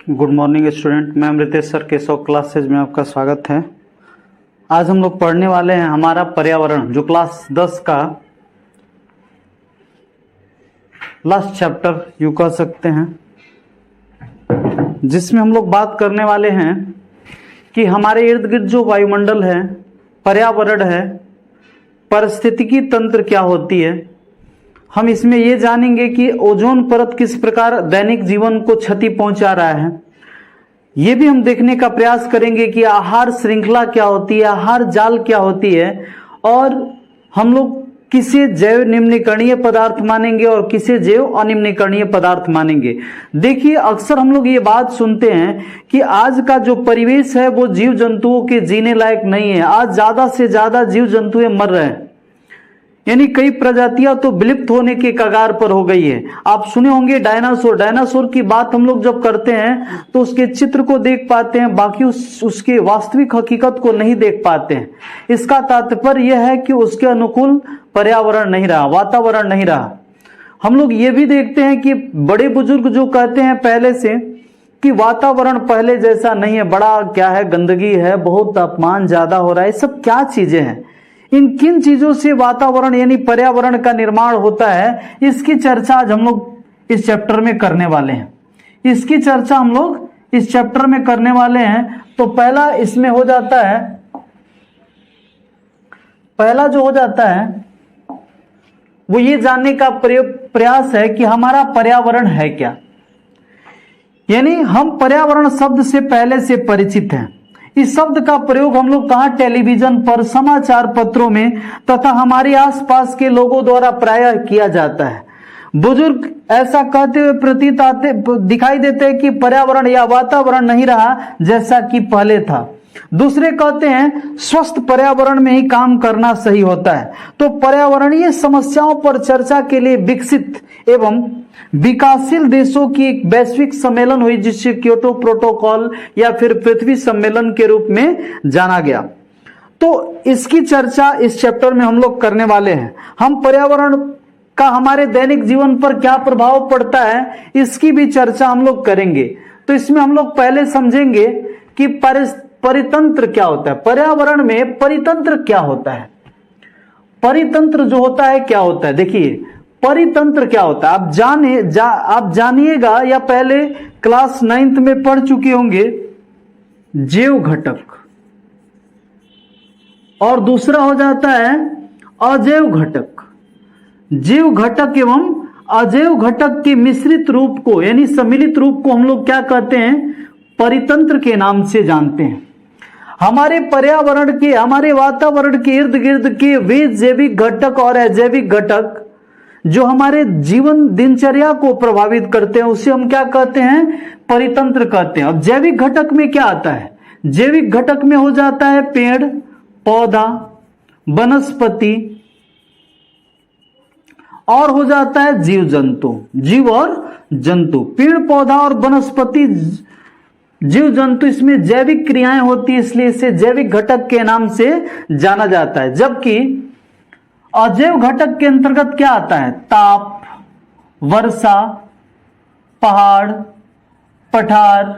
Good morning student. मैं Amritesh sir Keshav classes में आपका स्वागत है। आज हम लोग पढ़ने वाले हैं हमारा पर्यावरण, जो क्लास 10 का लास्ट चैप्टर यू कह सकते हैं, जिसमें हम लोग बात करने वाले हैं कि हमारे इर्द गिर्द जो वायुमंडल है, पर्यावरण है, पारिस्थितिकी तंत्र क्या होती है। हम इसमें ये जानेंगे कि ओजोन परत किस प्रकार दैनिक जीवन को क्षति पहुंचा रहा है। ये भी हम देखने का प्रयास करेंगे कि आहार श्रृंखला क्या होती है, आहार जाल क्या होती है, और हम लोग किसे जैव निम्नीकरणीय पदार्थ मानेंगे और किसे जैव अनिम्नीकरणीय पदार्थ मानेंगे। देखिए, अक्सर हम लोग ये बात सुनते हैं कि आज का जो परिवेश है वो जीव जंतुओं के जीने लायक नहीं है। आज ज्यादा से ज्यादा जीव जंतुएं मर रहे हैं, यानी कई प्रजातियां तो विलुप्त होने के कगार पर हो गई है। आप सुने होंगे डायनासोर की बात हम लोग जब करते हैं तो उसके चित्र को देख पाते हैं, बाकी उसके वास्तविक हकीकत को नहीं देख पाते हैं। इसका तात्पर्य यह है कि उसके अनुकूल पर्यावरण नहीं रहा, वातावरण नहीं रहा। हम लोग ये भी देखते हैं कि बड़े बुजुर्ग जो कहते हैं पहले से कि वातावरण पहले जैसा नहीं है, बड़ा क्या है, गंदगी है, बहुत तापमान ज्यादा हो रहा है। सब क्या चीजें हैं, इन किन चीजों से वातावरण यानी पर्यावरण का निर्माण होता है, इसकी चर्चा आज हम लोग इस चैप्टर में करने वाले हैं। इसकी चर्चा हम लोग इस चैप्टर में करने वाले हैं। तो पहला इसमें हो जाता है, पहला जो हो जाता है वो ये जानने का प्रयास है कि हमारा पर्यावरण है क्या। यानी हम पर्यावरण शब्द से पहले से परिचित हैं। इस शब्द का प्रयोग हम लोग कहाँ, टेलीविजन पर, समाचार पत्रों में तथा हमारे आसपास के लोगों द्वारा प्रायः किया जाता है। बुजुर्ग ऐसा कहते हुए प्रतीत आते दिखाई देते हैं कि पर्यावरण या वातावरण नहीं रहा जैसा कि पहले था। दूसरे कहते हैं स्वस्थ पर्यावरण में ही काम करना सही होता है। तो पर्यावरणीय समस्याओं पर चर्चा के लिए विकसित एवं विकासशील देशों की एक वैश्विक सम्मेलन हुई, जिसे क्योटो प्रोटोकॉल या फिर पृथ्वी सम्मेलन के रूप में जाना गया। तो इसकी चर्चा इस चैप्टर में हम लोग करने वाले हैं। हम पर्यावरण का हमारे दैनिक जीवन पर क्या प्रभाव पड़ता है, इसकी भी चर्चा हम लोग करेंगे। तो इसमें हम लोग पहले समझेंगे कि परितंत्र क्या होता है, पर्यावरण में परितंत्र क्या होता है। परितंत्र जो होता है क्या होता है, देखिए परितंत्र क्या होता है आप जानिएगा, या पहले क्लास 9th में पढ़ चुके होंगे जैव घटक, और दूसरा हो जाता है अजैव घटक। जैव घटक एवं अजैव घटक के मिश्रित रूप को यानी सम्मिलित रूप को हम लोग क्या कहते हैं, परितंत्र के नाम से जानते हैं। हमारे पर्यावरण के, हमारे वातावरण के इर्द गिर्द के वे जैविक घटक और अजैविक घटक जो हमारे जीवन दिनचर्या को प्रभावित करते हैं, उसे हम क्या कहते हैं, परितंत्र कहते हैं। अब जैविक घटक में क्या आता है, जैविक घटक में हो जाता है पेड़ पौधा, वनस्पति, और हो जाता है जीव जंतु, जीव और जंतु। पेड़ पौधा और वनस्पति, जीव जंतु, इसमें जैविक क्रियाएं होती है, इसलिए इसे जैविक घटक के नाम से जाना जाता है। जबकि अजैव घटक के अंतर्गत क्या आता है, ताप, वर्षा, पहाड़, पठार,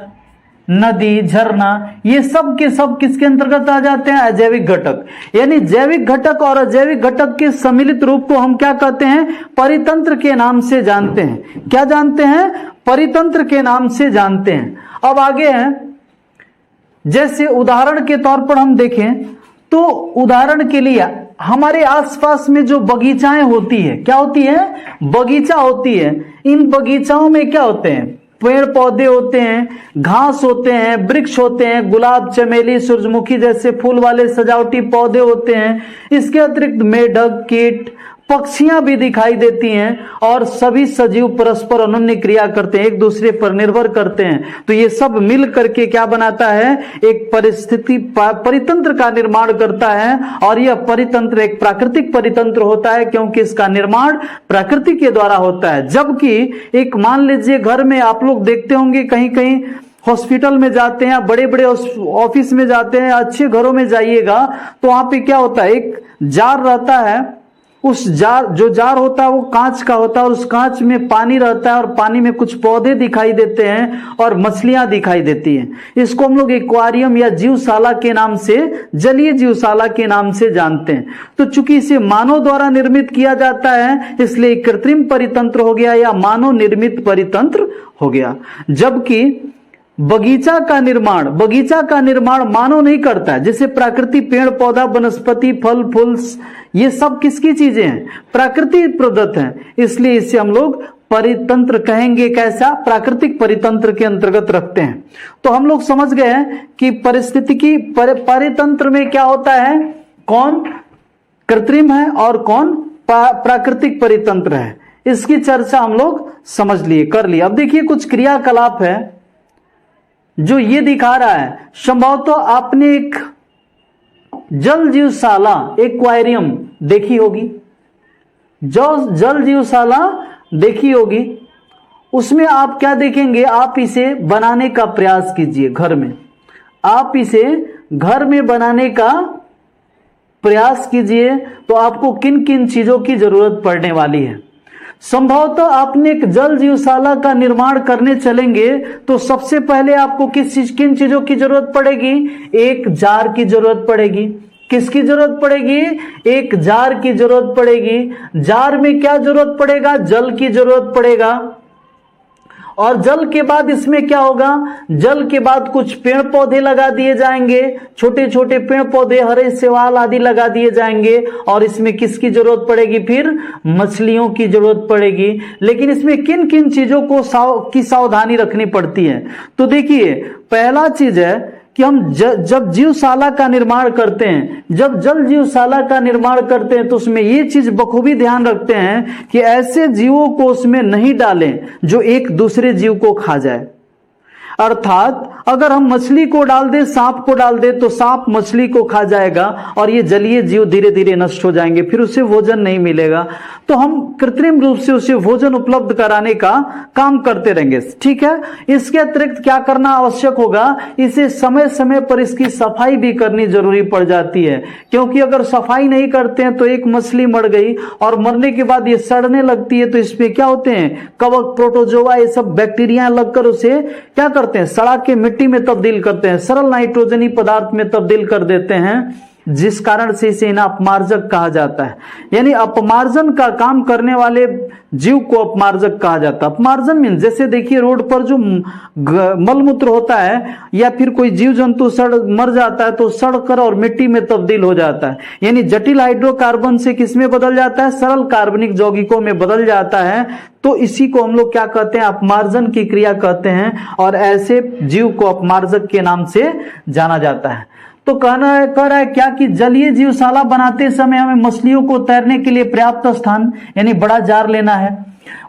नदी, झरना, ये सब के सब किसके अंतर्गत आ जाते हैं, अजैविक घटक। यानी जैविक घटक और अजैविक घटक के सम्मिलित रूप को हम क्या कहते हैं, परितंत्र के नाम से जानते हैं। क्या जानते हैं, परितंत्र के नाम से जानते हैं। अब आगे हैं, जैसे उदाहरण के तौर पर हम देखें तो उदाहरण के लिए हमारे आसपास में जो बगीचाएं होती है, क्या होती है, बगीचा होती है। इन बगीचाओं में क्या होते हैं, पेड़ पौधे होते हैं, घास होते हैं, वृक्ष होते हैं, गुलाब, चमेली, सूरजमुखी जैसे फूल वाले सजावटी पौधे होते हैं। इसके अतिरिक्त मेढक, कीट, पक्षियां भी दिखाई देती हैं, और सभी सजीव परस्पर अनन्य क्रिया करते हैं, एक दूसरे पर निर्भर करते हैं। तो ये सब मिल करके क्या बनाता है, एक परितंत्र का निर्माण करता है। और यह परितंत्र एक प्राकृतिक परितंत्र होता है, क्योंकि इसका निर्माण प्रकृति के द्वारा होता है। जबकि एक मान लीजिए घर में आप लोग देखते होंगे, कहीं कहीं हॉस्पिटल में जाते हैं, बड़े बड़े ऑफिस में जाते हैं, अच्छे घरों में जाइएगा तो वहां पे क्या होता है, एक जार रहता है, उस जार, जो जार होता है वो कांच का होता है और उस कांच में पानी रहता है और पानी में कुछ पौधे दिखाई देते हैं और मछलियां दिखाई देती हैं। इसको हम लोग एक्वेरियम या जीवशाला के नाम से, जलीय जीवशाला के नाम से जानते हैं। तो चूंकि इसे मानव द्वारा निर्मित किया जाता है इसलिए कृत्रिम परितंत्र हो गया या मानव निर्मित परितंत्र हो गया। जबकि बगीचा का निर्माण मानव नहीं करता है। जैसे प्राकृतिक पेड़ पौधा, वनस्पति, फल फूल, ये सब किसकी चीजें हैं? प्रकृति प्रदत्त हैं, इसलिए इसे हम लोग परितंत्र कहेंगे। कैसा? प्राकृतिक परितंत्र के अंतर्गत रखते हैं। तो हम लोग समझ गए हैं कि परिस्थितिकी परितंत्र में क्या होता है, कौन कृत्रिम है और कौन प्राकृतिक परितंत्र है। इसकी चर्चा हम लोग समझ लिए, कर लिए। अब देखिए कुछ क्रियाकलाप है जो ये दिखा रहा है। संभवतः आपने एक जल जीवशाला, एक्वेरियम देखी होगी, जो जल जीवशाला देखी होगी, उसमें आप क्या देखेंगे, आप इसे बनाने का प्रयास कीजिए घर में। आप इसे घर में बनाने का प्रयास कीजिए तो आपको किन किन चीजों की जरूरत पड़ने वाली है। संभवतः आपने एक जल जीवशाला का निर्माण करने चलेंगे तो सबसे पहले आपको किन चीजों की जरूरत पड़ेगी? एक जार की जरूरत पड़ेगी। किसकी जरूरत पड़ेगी? एक जार की जरूरत पड़ेगी। जार में क्या जरूरत पड़ेगा? जल की जरूरत पड़ेगा। और जल के बाद इसमें क्या होगा? जल के बाद कुछ पेड़ पौधे लगा दिए जाएंगे, छोटे छोटे पेड़ पौधे, हरे शैवाल आदि लगा दिए जाएंगे। और इसमें किसकी जरूरत पड़ेगी? फिर मछलियों की जरूरत पड़ेगी। लेकिन इसमें किन किन चीजों की सावधानी रखनी पड़ती है? तो देखिए, पहला चीज है कि हम जब जीवशाला का निर्माण करते हैं, जब जल जीवशाला का निर्माण करते हैं तो उसमें ये चीज बखूबी ध्यान रखते हैं कि ऐसे जीवों को उसमें नहीं डालें जो एक दूसरे जीव को खा जाए। अर्थात अगर हम मछली को डाल दें, सांप को डाल दें, तो सांप मछली को खा जाएगा और ये जलीय जीव धीरे धीरे नष्ट हो जाएंगे, फिर उसे भोजन नहीं मिलेगा। तो हम कृत्रिम रूप से उसे भोजन उपलब्ध कराने का काम करते रहेंगे, ठीक है। इसके अतिरिक्त क्या करना आवश्यक होगा? इसे समय समय पर इसकी सफाई भी करनी जरूरी पड़ जाती है, क्योंकि अगर सफाई नहीं करते हैं तो एक मछली मर गई और मरने के बाद ये सड़ने लगती है, तो इसमें क्या होते हैं? कवक, प्रोटोजोआ, ये सब बैक्टीरिया लगकर उसे क्या करते हैं? सड़ा के मिट्टी में तब्दील करते हैं, सरल नाइट्रोजनी पदार्थ में तब्दील कर देते हैं, जिस कारण से इसे अपमार्जक कहा जाता है। यानी अपमार्जन का काम करने वाले जीव को अपमार्जक कहा जाता है। अपमार्जन मीन जैसे देखिए रोड पर जो मलमूत्र होता है या फिर कोई जीव जंतु मर जाता है तो सड़ कर और मिट्टी में तब्दील हो जाता है, यानी जटिल हाइड्रोकार्बन से किसमें बदल जाता है? सरल कार्बनिक यौगिकों में बदल जाता है। तो इसी को हम लोग क्या कहते हैं? अपमार्जन की क्रिया कहते हैं, और ऐसे जीव को अपमार्जक के नाम से जाना जाता है। तो कह रहा है क्या कि जलीय जीवशाला बनाते समय हमें मछलियों को तैरने के लिए पर्याप्त स्थान यानी बड़ा जार लेना है,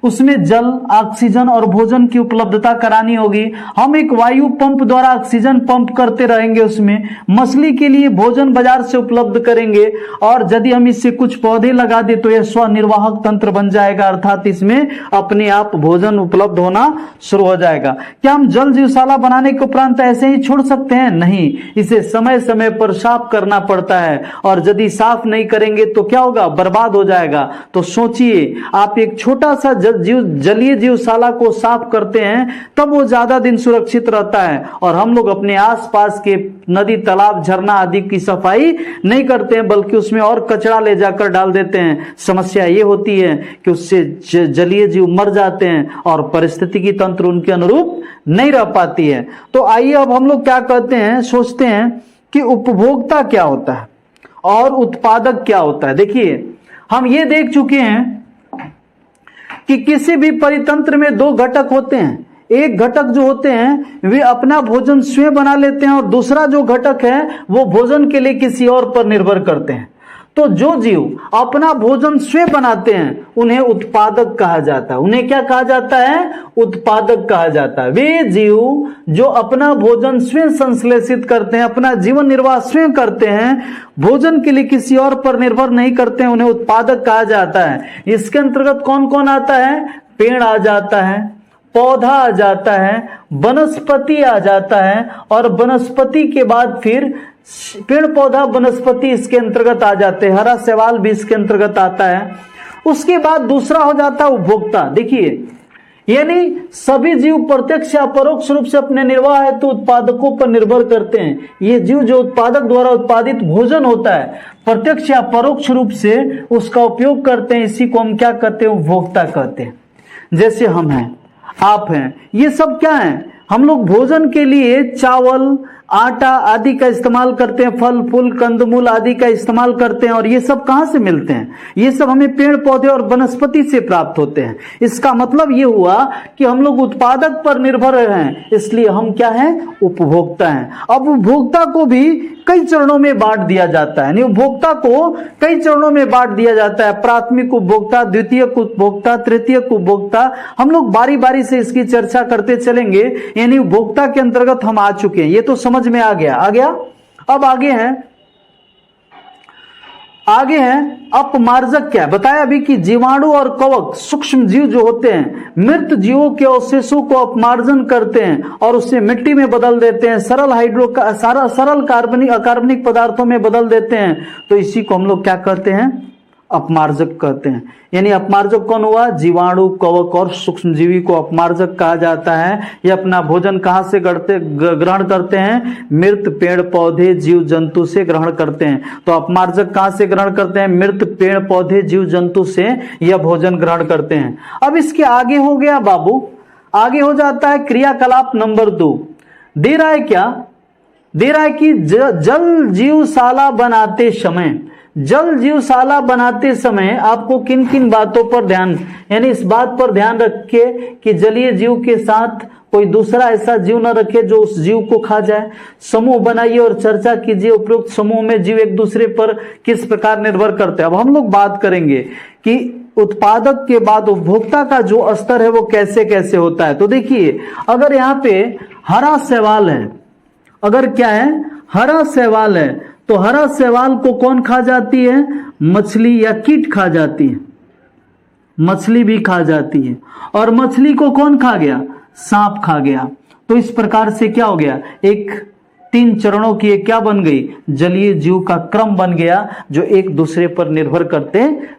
उसमें जल, ऑक्सीजन और भोजन की उपलब्धता करानी होगी। हम एक वायु पंप द्वारा ऑक्सीजन पंप करते रहेंगे, उसमें मछली के लिए भोजन बाजार से उपलब्ध करेंगे, और यदि हम इससे कुछ पौधे लगा दे तो यह स्वनिर्वाहक तंत्र बन जाएगा, अर्थात इसमें अपने आप भोजन उपलब्ध होना शुरू हो जाएगा। क्या हम जल जीवशाला बनाने के उपरांत ऐसे ही छोड़ सकते हैं? नहीं, इसे समय समय पर साफ करना पड़ता है, और यदि साफ नहीं करेंगे तो क्या होगा? बर्बाद हो जाएगा। तो सोचिए, आप एक छोटा सा जलीय जीवशाला को साफ करते हैं तब वो ज्यादा दिन सुरक्षित रहता है, और हम लोग अपने आसपास के नदी, तालाब, झरना आदि की सफाई नहीं करते हैं, बल्कि उसमें और कचरा ले जाकर डाल देते हैं। समस्या ये होती है कि उससे जलीय जीव मर जाते हैं और पारिस्थितिकी तंत्र उनके अनुरूप नहीं रह पाती है। तो आइए अब हम लोग क्या कहते हैं, सोचते हैं कि उपभोक्ता क्या होता है और उत्पादक क्या होता है। देखिए, हम ये देख चुके हैं कि किसी भी परितंत्र में दो घटक होते हैं। एक घटक जो होते हैं वे अपना भोजन स्वयं बना लेते हैं, और दूसरा जो घटक है वो भोजन के लिए किसी और पर निर्भर करते हैं। तो जो जीव अपना भोजन स्वयं बनाते हैं उन्हें उत्पादक कहा जाता है। उन्हें क्या कहा जाता है? उत्पादक कहा जाता है। वे जीव जो अपना भोजन स्वयं संश्लेषित करते हैं, अपना जीवन निर्वाह स्वयं करते हैं, भोजन के लिए किसी और पर निर्भर नहीं करते हैं, उन्हें उत्पादक कहा जाता है। इसके अंतर्गत कौन कौन आता है? पेड़ आ जाता है, पौधा आ जाता है, वनस्पति आ जाता है, और वनस्पति के बाद फिर पेड़ पौधा वनस्पति इसके अंतर्गत आ जाते हैं, हरा शैवाल भी इसके अंतर्गत आता है। उसके बाद दूसरा हो जाता है उपभोक्ता। देखिए, यानी सभी जीव प्रत्यक्ष या परोक्ष रूप से अपने निर्वाह हेतु उत्पादकों पर निर्भर करते हैं। ये जीव जो उत्पादक द्वारा उत्पादित भोजन होता है, प्रत्यक्ष या परोक्ष रूप से उसका उपयोग करते हैं, इसी को हम क्या कहते हैं? उपभोक्ता कहते हैं। जैसे हम हैं, आप हैं, ये सब क्या है? हम लोग भोजन के लिए चावल, आटा आदि का इस्तेमाल करते हैं, फल फूल कंदमूल आदि का इस्तेमाल करते हैं। और ये सब कहां से मिलते हैं? ये सब हमें पेड़ पौधे और वनस्पति से प्राप्त होते हैं। इसका मतलब ये हुआ कि हम लोग उत्पादक पर निर्भर हैं, इसलिए हम क्या हैं? उपभोक्ता हैं। अब उपभोक्ता को भी कई चरणों में बांट दिया जाता है, उपभोक्ता को कई चरणों में बांट दिया जाता है। प्राथमिक उपभोक्ता, द्वितीयक उपभोक्ता, तृतीयक उपभोक्ता। हम लोग बारी बारी से इसकी चर्चा करते चलेंगे। यानी उपभोक्ता के अंतर्गत हम आ चुके हैं, ये तो समझ में आ गया। अब आगे हैं अपमार्जक। क्या बताया अभी कि जीवाणु और कवक सूक्ष्म जीव जो होते हैं, मृत जीवों के अवशेषों को अपमार्जन करते हैं और उसे मिट्टी में बदल देते हैं, सरल कार्बनिक अकार्बनिक पदार्थों में बदल देते हैं। तो इसी को हम लोग क्या कहते हैं? अपमार्जक कहते हैं। यानी अपमार्जक कौन हुआ? जीवाणु, कवक और सूक्ष्मजीवी को अपमार्जक कहा जाता है। ये अपना भोजन कहां से ग्रहण करते हैं? मृत पेड़ पौधे जीव जंतु से ग्रहण करते हैं। तो अपमार्जक कहां से ग्रहण करते हैं? मृत पेड़ पौधे जीव जंतु से यह भोजन ग्रहण करते हैं। अब इसके आगे हो गया बाबू, आगे हो जाता है क्रियाकलाप नंबर 2। दे रहा है क्या? दे रहा है कि जल जीवशाला बनाते समय, जल जीवशाला बनाते समय आपको किन किन बातों पर ध्यान, यानी इस बात पर ध्यान रखे कि जलीय जीव के साथ कोई दूसरा ऐसा जीव न रखे जो उस जीव को खा जाए। समूह बनाइए और चर्चा कीजिए उपरोक्त समूह में जीव एक दूसरे पर किस प्रकार निर्भर करते हैं। अब हम लोग बात करेंगे कि उत्पादक के बाद उपभोक्ता का जो स्तर है वो कैसे कैसे होता है। तो देखिए, अगर यहाँ पे हरा शैवाल है, अगर क्या है? हरा शैवाल है, तो हरा शैवाल को कौन खा जाती है? मछली या कीट खा जाती है। मछली भी खा जाती है। और मछली को कौन खा गया? सांप खा गया। तो इस प्रकार से क्या हो गया? एक 3 चरणों की एक क्या बन गई? जलीय जीव का क्रम बन गया जो एक दूसरे पर निर्भर करते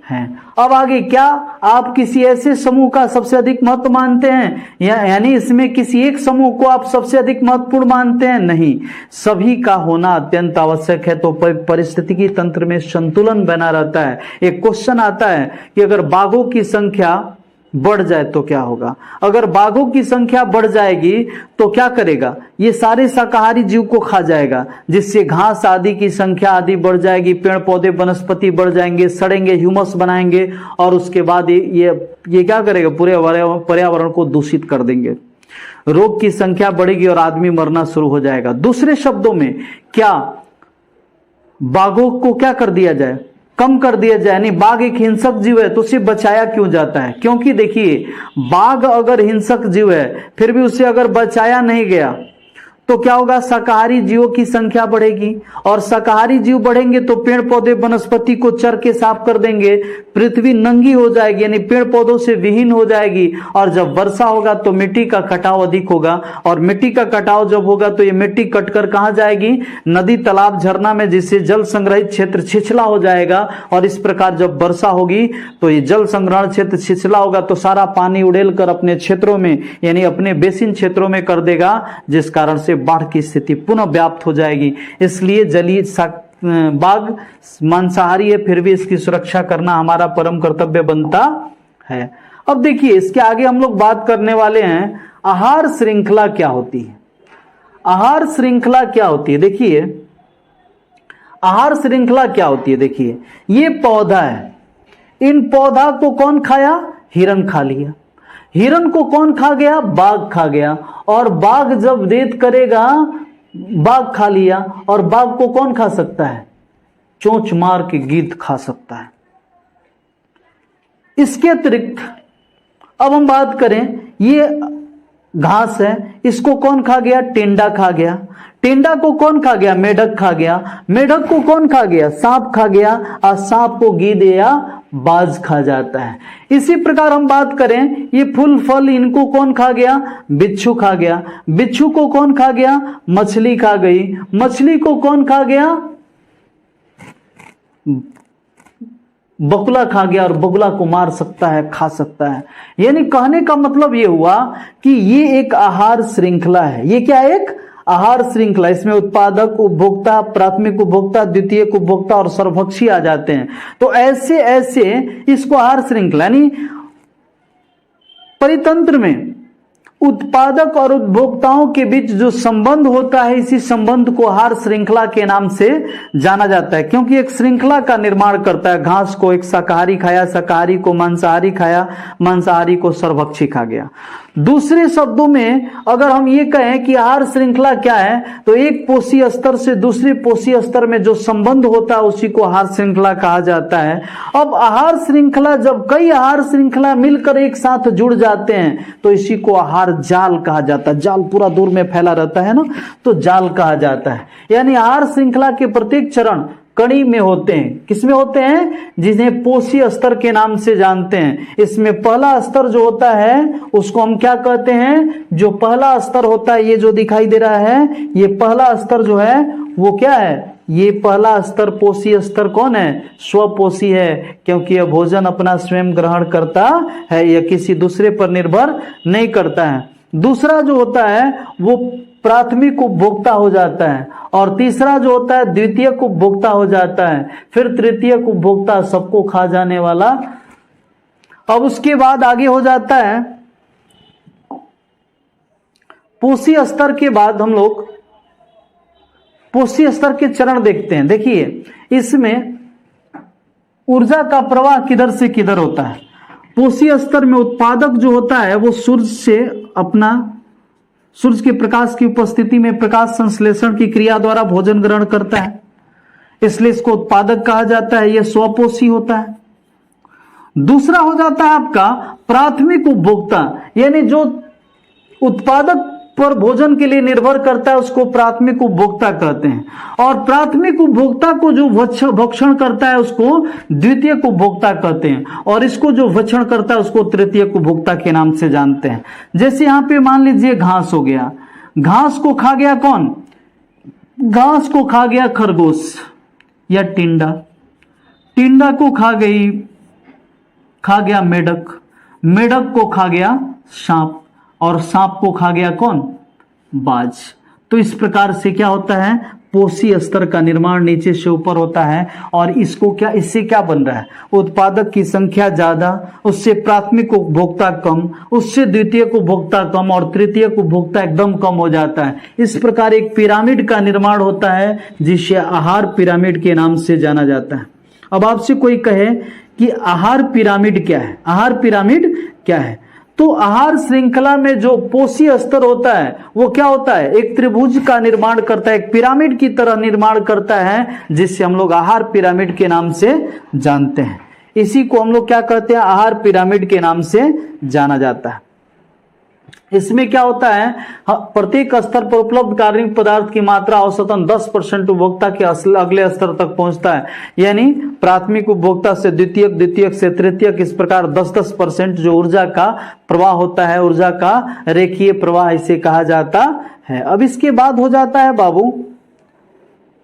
हैं। अब आगे क्या आप किसी ऐसे समूह का सबसे अधिक महत्व मानते हैं? यानी इसमें किसी एक समूह को आप सबसे अधिक महत्वपूर्ण मानते हैं? नहीं, सभी का होना अत्यंत आवश्यक है। तो परिस्थितिकी तंत्र में संतुलन बना रहता है। एक क्वेश्चन आता है कि अगर बाघों की संख्या बढ़ जाए तो क्या होगा? अगर बाघों की संख्या बढ़ जाएगी तो क्या करेगा? ये सारे शाकाहारी जीव को खा जाएगा, जिससे घास आदि की संख्या आदि बढ़ जाएगी, पेड़ पौधे वनस्पति बढ़ जाएंगे, सड़ेंगे, ह्यूमस बनाएंगे और उसके बाद ये क्या करेगा? पूरे पर्यावरण को दूषित कर देंगे। रोग की संख्या बढ़ेगी और आदमी मरना शुरू हो जाएगा। दूसरे शब्दों में क्या बाघों को क्या कर दिया जाए? कम कर दिया जाए। यानी बाघ एक हिंसक जीव है तो उसे बचाया क्यों जाता है? क्योंकि देखिए, बाघ अगर हिंसक जीव है फिर भी उसे अगर बचाया नहीं गया तो क्या होगा? शाकाहारी जीवों की संख्या बढ़ेगी और शाकाहारी जीव बढ़ेंगे तो पेड़ पौधे वनस्पति को चर के साफ कर देंगे, पृथ्वी नंगी हो जाएगी, यानी पेड़ पौधों से विहीन हो जाएगी। और जब वर्षा होगा तो मिट्टी का कटाव अधिक होगा और मिट्टी का कटाव जब होगा तो ये मिट्टी कटकर कहां जाएगी? नदी, तालाब, झरना में, जिससे जल संग्रहित क्षेत्र छिछला हो जाएगा। और इस प्रकार जब वर्षा होगी तो ये जल संग्रहण क्षेत्र छिछला होगा तो सारा पानी उड़ेल कर अपने क्षेत्रों में, यानी अपने बेसिन क्षेत्रों में कर देगा, जिस कारण से बाढ़ की स्थिति पुनः व्याप्त हो जाएगी। इसलिए जलीय बाघ मांसाहारी है फिर भी इसकी सुरक्षा करना हमारा परम कर्तव्य बनता है। अब देखिए, इसके आगे हम लोग बात करने वाले हैं आहार श्रृंखला क्या होती है। आहार श्रृंखला क्या होती है? देखिए, आहार श्रृंखला क्या होती है? देखिए, ये पौधा है, इन पौधा को कौन खाया? हिरण खा लिया। हिरण को कौन खा गया? बाघ खा गया। और बाघ जब रेत करेगा, बाघ खा लिया। और बाघ को कौन खा सकता है? चोंच मार के गिद्ध खा सकता है। इसके अतिरिक्त अब हम बात करें, ये घास है, इसको कौन खा गया? टेंडा खा गया। टेंडा को कौन खा गया? मेढक खा गया। मेढक को कौन खा गया? सांप खा गया। और सांप को गिद्ध या बाज खा जाता है। इसी प्रकार हम बात करें, ये फूल फल इनको कौन खा गया? बिच्छू खा गया। बिच्छू को कौन खा गया? मछली खा गई। मछली को कौन खा गया? बगुला खा गया, और बगुला को मार सकता है, खा सकता है। यानी कहने का मतलब ये हुआ कि ये एक आहार श्रृंखला है। ये क्या है? एक आहार श्रृंखला। इसमें उत्पादक, उपभोक्ता, प्राथमिक उपभोक्ता, द्वितीयक उपभोक्ता और सर्वभक्षी आ जाते हैं। तो ऐसे ऐसे इसको आहार श्रृंखला, यानी परितंत्र में उत्पादक और उपभोक्ताओं के बीच जो संबंध होता है, इसी संबंध को आहार श्रृंखला के नाम से जाना जाता है, क्योंकि एक श्रृंखला का निर्माण करता है। घास को एक शाकाहारी खाया, शाकाहारी को मांसाहारी खाया, मांसाहारी को सर्वभक्षी खा गया। दूसरे शब्दों में अगर हम ये कहें कि आहार श्रृंखला क्या है, तो एक पोषी स्तर से दूसरे पोषी स्तर में जो संबंध होता है उसी को आहार श्रृंखला कहा जाता है। अब आहार श्रृंखला, जब कई आहार श्रृंखला मिलकर एक साथ जुड़ जाते हैं तो इसी को आहार जाल कहा जाता है। जाल पूरा दूर में फैला रहता है ना, तो जाल कहा जाता है। यानी आहार श्रृंखला के प्रत्येक चरण कड़ी में होते हैं। किसमें होते हैं? जिन्हें पोषी स्तर के नाम से जानते हैं। इसमें पहला स्तर जो होता है उसको हम क्या कहते हैं? जो पहला स्तर होता है, ये जो दिखाई दे रहा है, ये पहला स्तर जो है वो क्या है? ये पहला स्तर पोषी स्तर कौन है? स्वपोषी है, क्योंकि यह भोजन अपना स्वयं ग्रहण करता है, यह किसी दूसरे पर निर्भर नहीं करता है। दूसरा जो होता है वो प्राथमिक उपभोक्ता हो जाता है, और तीसरा जो होता है द्वितीयक उपभोक्ता हो जाता है, फिर तृतीयक उपभोक्ता, सबको खा जाने वाला। अब उसके बाद आगे हो जाता है पोषी स्तर के बाद हम लोग पोषी स्तर के चरण देखते हैं। देखिए, इसमें ऊर्जा का प्रवाह किधर से किधर होता है। पोषी स्तर में उत्पादक जो होता है वो सूर्य के प्रकाश की उपस्थिति में प्रकाश संश्लेषण की क्रिया द्वारा भोजन ग्रहण करता है, इसलिए इसको उत्पादक कहा जाता है। यह स्वपोषी होता है। दूसरा हो जाता है आपका प्राथमिक उपभोक्ता, यानी जो उत्पादक पर भोजन के लिए निर्भर करता है उसको प्राथमिक उपभोक्ता कहते हैं, और प्राथमिक उपभोक्ता को जो भक्षण करता है उसको द्वितीयक उपभोक्ता कहते हैं, और इसको जो भक्षण करता है उसको तृतीयक उपभोक्ता के नाम से जानते हैं। जैसे यहां पे मान लीजिए घास हो गया, घास को खा गया कौन? घास को खा गया खरगोश या टिंडा, टिंडा को खा गया मेढक, मेढक को खा गया सांप, और सांप को खा गया कौन? बाज। तो इस प्रकार से क्या होता है? पोषी स्तर का निर्माण नीचे से ऊपर होता है, और इससे क्या बन रहा है? उत्पादक की संख्या ज्यादा, उससे प्राथमिक उपभोक्ता कम, उससे द्वितीयक उपभोक्ता कम, और तृतीयक उपभोक्ता एकदम कम हो जाता है। इस प्रकार एक पिरामिड का निर्माण होता है, जिसे आहार पिरामिड के नाम से जाना जाता है। अब आपसे कोई कहे कि आहार पिरामिड क्या है? आहार पिरामिड क्या है? तो आहार श्रृंखला में जो पोषी स्तर होता है वो क्या होता है? एक त्रिभुज का निर्माण करता है, एक पिरामिड की तरह निर्माण करता है, जिससे हम लोग आहार पिरामिड के नाम से जानते हैं। इसी को हम लोग क्या कहते हैं? आहार पिरामिड के नाम से जाना जाता है। इसमें क्या होता है? प्रत्येक स्तर पर उपलब्ध कार्बनिक पदार्थ की मात्रा औसतन 10% उपभोक्ता के अगले स्तर तक पहुंचता है, यानी प्राथमिक उपभोक्ता से द्वितीयक, द्वितीयक से तृतीयक, इस प्रकार 10-10% जो ऊर्जा का प्रवाह होता है, ऊर्जा का रेखीय प्रवाह इसे कहा जाता है। अब इसके बाद हो जाता है बाबू,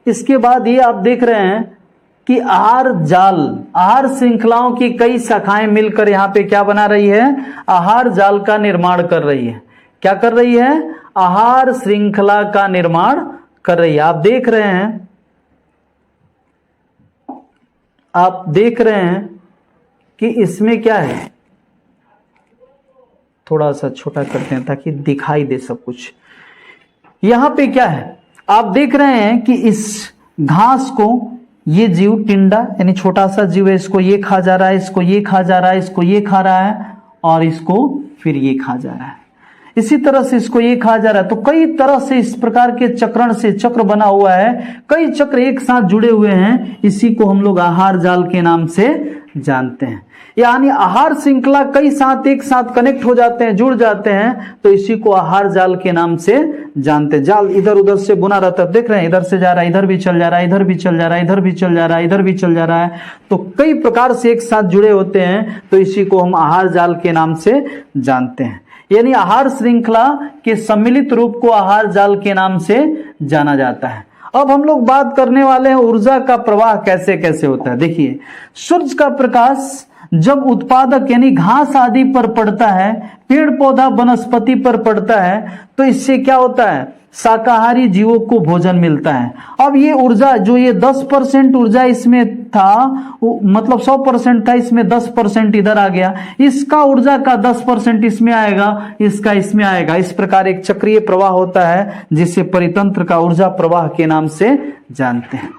इसके बाद ये आप देख रहे हैं कि आहार जाल, आहार श्रृंखलाओं की कई शाखाएं मिलकर यहाँ पे क्या बना रही है? आहार जाल का निर्माण कर रही है। क्या कर रही है? आहार श्रृंखला का निर्माण कर रही है। आप देख रहे हैं कि इसमें क्या है? थोड़ा सा छोटा करते हैं ताकि दिखाई दे सब कुछ। यहां पे क्या है? आप देख रहे हैं कि इस घास को ये जीव टिंडा यानी छोटा सा जीव है, इसको ये खा जा रहा है, इसको ये खा जा रहा है, इसको ये खा रहा है, और इसको फिर ये खा जा रहा है। इसी तरह से इसको ये खा जा रहा है। तो कई तरह से इस प्रकार के चक्रण से चक्र बना हुआ है, कई चक्र एक साथ जुड़े हुए हैं, इसी को हम लोग आहार जाल के नाम से जानते हैं। यानी आहार श्रृंखला कई साथ एक साथ कनेक्ट हो जाते हैं, जुड़ जाते हैं, तो इसी को आहार जाल के नाम से जानते हैं। जाल इधर उधर से बुना रहता है, देख रहे हैं इधर से जा रहा है, इधर भी चल जा रहा है, इधर भी चल जा रहा है, इधर भी चल जा रहा है, इधर भी चल जा रहा है, तो कई प्रकार से एक साथ जुड़े होते हैं, तो इसी को हम आहार जाल के नाम से जानते हैं। यानी आहार श्रृंखला के सम्मिलित रूप को आहार जाल के नाम से जाना जाता है। अब हम लोग बात करने वाले हैं ऊर्जा का प्रवाह कैसे कैसे होता है। देखिए, सूर्य का प्रकाश जब उत्पादक यानी घास आदि पर पड़ता है, पेड़ पौधा वनस्पति पर पड़ता है, तो इससे क्या होता है, शाकाहारी जीवों को भोजन मिलता है। अब ये ऊर्जा जो ये 10% ऊर्जा इसमें था, मतलब 100% था, इसमें 10% इधर आ गया, इसका ऊर्जा का 10% इसमें आएगा, इसका इसमें आएगा। इस प्रकार एक चक्रीय प्रवाह होता है जिसे परितंत्र का ऊर्जा प्रवाह के नाम से जानते हैं।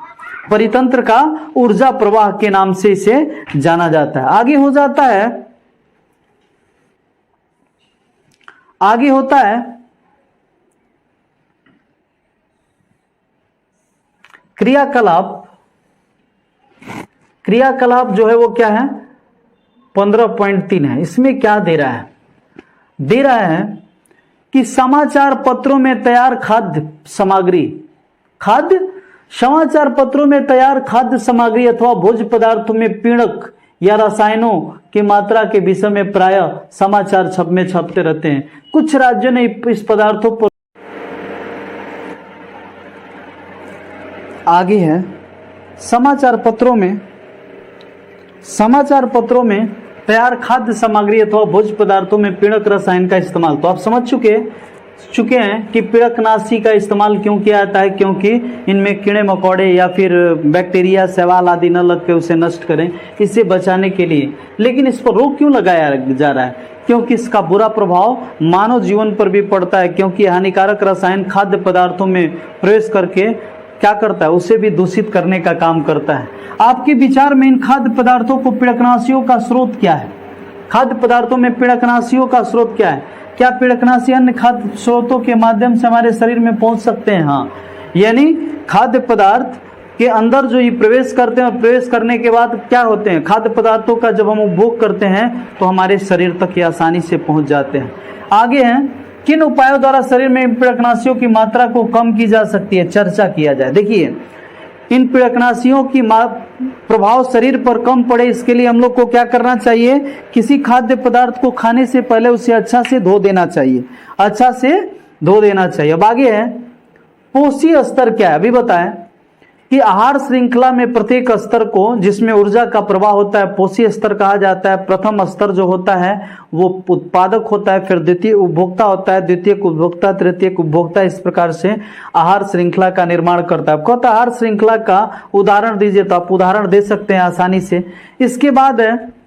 परितंत्र का ऊर्जा प्रवाह के नाम से इसे जाना जाता है। आगे होता है क्रियाकलाप जो है वो क्या है, 15.3 है। इसमें क्या दे रहा है कि समाचार पत्रों में तैयार खाद्य सामग्री अथवा भोज्य पदार्थों में पीड़क या रसायनों की मात्रा के विषय में प्रायः समाचार छपते रहते हैं। कुछ राज्यों ने इस पदार्थों पर आगे है समाचार पत्रों में तैयार खाद्य सामग्री अथवा भोज्य पदार्थों में पीड़क रसायन का इस्तेमाल। तो आप समझ चुके हैं कि पीड़कनाशी का इस्तेमाल क्यों किया जाता है, क्योंकि इनमें कीड़े मकोड़े या फिर बैक्टीरिया शैवाल आदि न लग के उसे नष्ट करें, इसे बचाने के लिए। लेकिन इस पर रोक क्यों लगाया जा रहा है, क्योंकि इसका बुरा प्रभाव मानव जीवन पर भी पड़ता है, क्योंकि हानिकारक रसायन खाद्य पदार्थों में प्रवेश करके क्या करता है, उसे भी दूषित करने का काम करता है। आपके विचार में इन खाद्य पदार्थों को पीड़कनाशियों का स्रोत क्या है? खाद्य पदार्थों में पीड़कनाशियों का स्रोत क्या है? क्या पीड़कनाशी अन्य खाद्य स्रोतों के माध्यम से हमारे शरीर में पहुंच सकते हैं? हाँ, यानी खाद्य पदार्थ के अंदर जो ये प्रवेश करते हैं और प्रवेश करने के बाद क्या होते हैं, खाद्य पदार्थों का जब हम उपभोग करते हैं तो हमारे शरीर तक ये आसानी से पहुंच जाते हैं। आगे हैं, किन उपायों द्वारा शरीर में पीड़कनाशियों की मात्रा को कम की जा सकती है, चर्चा किया जाए। देखिए, इन पीड़कनाशियों की प्रभाव शरीर पर कम पड़े, इसके लिए हम लोग को क्या करना चाहिए, किसी खाद्य पदार्थ को खाने से पहले उसे अच्छा से धो देना चाहिए। अब आगे है, पोषी स्तर क्या है, अभी बताएं कि आहार श्रृंखला में प्रत्येक स्तर को जिसमें ऊर्जा का प्रवाह होता है पोषी स्तर कहा जाता है। प्रथम स्तर जो होता है वो उत्पादक होता है, फिर द्वितीय उपभोक्ता होता है, द्वितीयक उपभोक्ता, तृतीयक उपभोक्ता, इस प्रकार से आहार श्रृंखला का निर्माण करता है। कहता है आहार श्रृंखला का उदाहरण दीजिए, तो आप उदाहरण दे सकते हैं आसानी से। इसके बाद है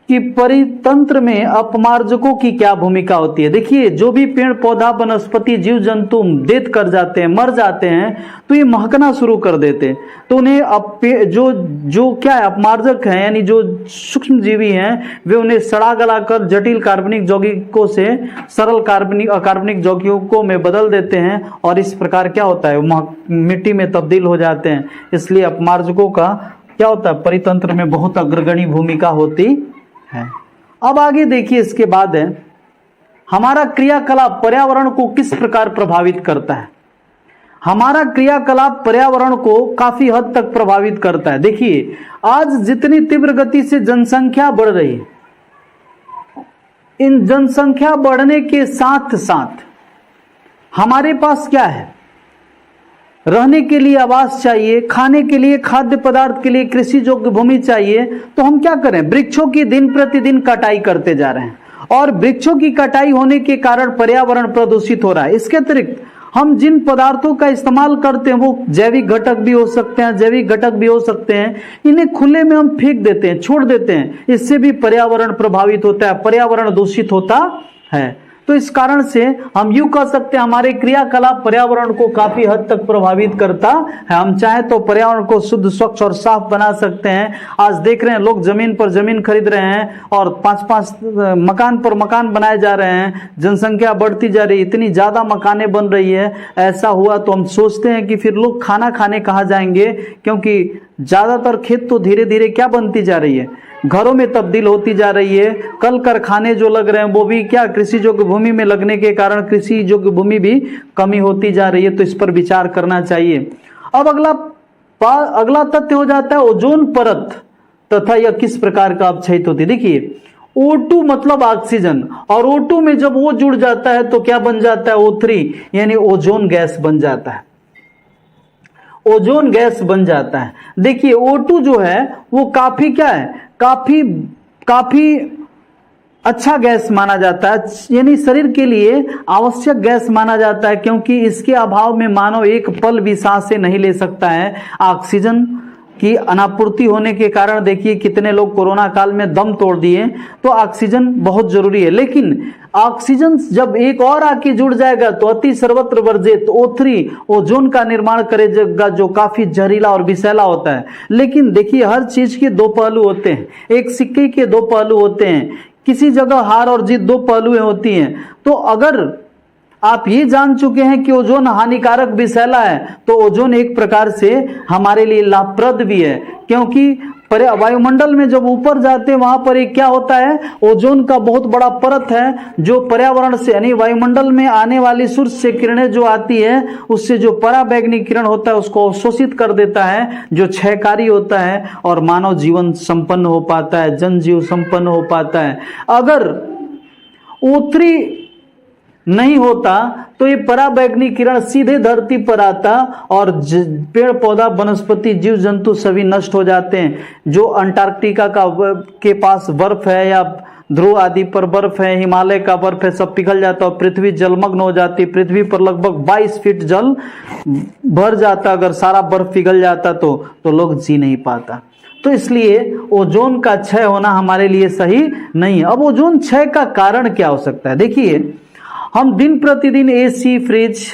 कि परितंत्र में अपमार्जकों की क्या भूमिका होती है। देखिए, जो भी पेड़ पौधा वनस्पति जीव जंतु देत कर जाते हैं, मर जाते हैं, तो ये महकना शुरू कर देते हैं, तो उन्हें जो क्या है, अपमार्जक हैं, यानी जो सूक्ष्म जीवी हैं, वे उन्हें सड़ा गला कर जटिल कार्बनिक यौगिकों से सरल अकार्बनिक यौगिकों में बदल देते हैं, और इस प्रकार क्या होता है, मिट्टी में तब्दील हो जाते हैं। इसलिए अपमार्जकों का क्या होता है, परितंत्र में बहुत अग्रगण्य भूमिका होती है। अब आगे देखिए, इसके बाद है हमारा क्रियाकलाप पर्यावरण को किस प्रकार प्रभावित करता है। हमारा क्रियाकलाप पर्यावरण को काफी हद तक प्रभावित करता है। देखिए, आज जितनी तीव्र गति से जनसंख्या बढ़ रही है, इन जनसंख्या बढ़ने के साथ साथ हमारे पास क्या है, रहने के लिए आवास चाहिए, खाने के लिए खाद्य पदार्थ के लिए कृषि योग्य भूमि चाहिए। तो हम क्या करें, वृक्षों की दिन प्रतिदिन कटाई करते जा रहे हैं, और वृक्षों की कटाई होने के कारण पर्यावरण प्रदूषित हो रहा है। इसके अतिरिक्त हम जिन पदार्थों का इस्तेमाल करते हैं वो जैविक घटक भी हो सकते हैं, जैविक घटक भी हो सकते हैं, इन्हें खुले में हम फेंक देते हैं, छोड़ देते हैं, इससे भी पर्यावरण प्रभावित होता है, पर्यावरण दूषित होता है। तो इस कारण से हम यूं कह सकते हैं हमारे क्रियाकलाप पर्यावरण को काफी हद तक प्रभावित करता है। हम चाहे तो पर्यावरण को शुद्ध, स्वच्छ और साफ बना सकते हैं। आज देख रहे हैं लोग जमीन पर जमीन खरीद रहे हैं और 5-5 मकान पर मकान बनाए जा रहे हैं, जनसंख्या बढ़ती जा रही है, इतनी ज्यादा मकाने बन रही है। ऐसा हुआ तो हम सोचते हैं कि फिर लोग खाना खाने कहाँ जाएंगे, क्योंकि ज्यादातर खेत तो धीरे धीरे क्या बनती जा रही है, घरों में तब्दील होती जा रही है। कल कारखाने जो लग रहे हैं वो भी क्या कृषि योग्य भूमि में लगने के कारण कृषि योग्य भूमि भी कमी होती जा रही है, तो इस पर विचार करना चाहिए। अब अगला तथ्य हो जाता है ओजोन परत तथा यह किस प्रकार का अपक्षयित होती है। देखिए O2 मतलब ऑक्सीजन, और O2 में जब वो जुड़ जाता है तो क्या बन जाता है O3 यानी ओजोन गैस बन जाता है, ओजोन गैस बन जाता है। देखिए O2 जो है वो काफी क्या है, काफी अच्छा गैस माना जाता है, यानी शरीर के लिए आवश्यक गैस माना जाता है, क्योंकि इसके अभाव में मानव एक पल भी सांसें नहीं ले सकता है। ऑक्सीजन की अनापूर्ति होने के कारण देखिए कितने लोग कोरोना काल में दम तोड़ दिए, तो ऑक्सीजन बहुत जरूरी है। लेकिन ऑक्सीजन जब एक और आके जुड़ जाएगा तो अति सर्वत्र वर्जित O3 ओजोन का निर्माण करेगा, जो काफी जहरीला और विषैला होता है। लेकिन देखिए हर चीज के दो पहलू होते हैं, एक सिक्के के दो पहलू होते हैं, किसी जगह हार और जीत दो पहलुएं होती हैं। तो अगर आप ये जान चुके हैं कि ओजोन हानिकारक विषैला है, तो ओजोन एक प्रकार से हमारे लिए लाभप्रद भी है, क्योंकि वायुमंडल में जब ऊपर जाते हैं वहां पर एक क्या होता है, ओजोन का बहुत बड़ा परत है जो पर्यावरण से यानी वायुमंडल में आने वाली सूर्य से किरणें जो आती है उससे जो पराबैंगनी किरण होता है उसको अवशोषित कर देता है, जो क्षयकारी होता है, और मानव जीवन संपन्न हो पाता है, जनजीव संपन्न हो पाता है। अगर O3 नहीं होता तो ये पराबैंगनी किरण सीधे धरती पर आता और पेड़ पौधा वनस्पति जीव जंतु सभी नष्ट हो जाते हैं। जो अंटार्कटिका के पास बर्फ है या ध्रुव आदि पर बर्फ है, हिमालय का बर्फ है, सब पिघल जाता है, पृथ्वी जलमग्न हो जाती है। पृथ्वी पर लगभग 22 फीट जल भर जाता, अगर सारा बर्फ पिघल जाता तो लोग जी नहीं पाता। तो इसलिए ओजोन का क्षय होना हमारे लिए सही नहीं है। अब ओजोन क्षय का कारण क्या हो सकता है? देखिए हम दिन प्रतिदिन एसी, फ्रिज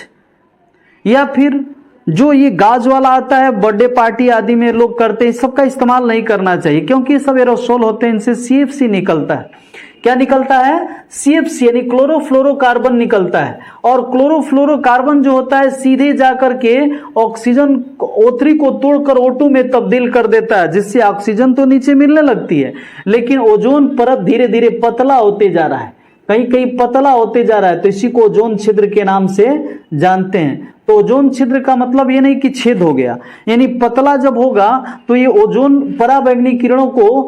या फिर जो ये गाज वाला आता है बर्थडे पार्टी आदि में लोग करते हैं, सबका इस्तेमाल नहीं करना चाहिए, क्योंकि ये सब एरोसोल होते हैं, इनसे CFC निकलता है। क्या निकलता है? CFC यानी क्लोरोफ्लोरोकार्बन निकलता है, और क्लोरोफ्लोरोकार्बन जो होता है सीधे जाकर के ऑक्सीजन O3 को तोड़कर O2 में तब्दील कर देता है, जिससे ऑक्सीजन तो नीचे मिलने लगती है, लेकिन ओजोन परत धीरे धीरे पतला होते जा रहा है, कहीं कहीं पतला होते जा रहा है, तो इसी को ओजोन छिद्र के नाम से जानते हैं। तो ओजोन छिद्र का मतलब ये नहीं कि छेद हो गया, यानी पतला जब होगा तो ये ओजोन पराबैंगनी किरणों को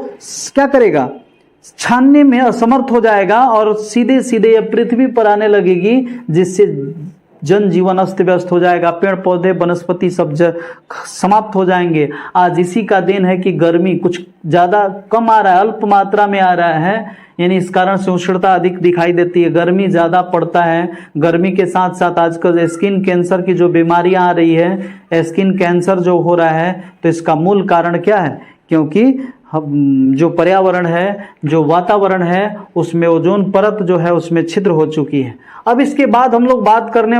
क्या करेगा, छानने में असमर्थ हो जाएगा और सीधे सीधे ये पृथ्वी पर आने लगेगी, जिससे जनजीवन अस्त व्यस्त हो जाएगा, पेड़ पौधे वनस्पति सब समाप्त हो जाएंगे। आज इसी का देन है कि गर्मी कुछ ज्यादा कम आ रहा है, अल्प मात्रा में आ रहा है, यानी इस कारण से उष्णता अधिक दिखाई देती है, गर्मी ज्यादा पड़ता है। गर्मी के साथ साथ आजकल स्किन कैंसर की जो बीमारियां आ रही है, स्किन कैंसर जो हो रहा है, तो इसका मूल कारण क्या है? क्योंकि जो पर्यावरण है, जो वातावरण है, उसमें ओजोन परत जो है उसमें छिद्र हो चुकी है। अब इसके बाद हम लोग बात करने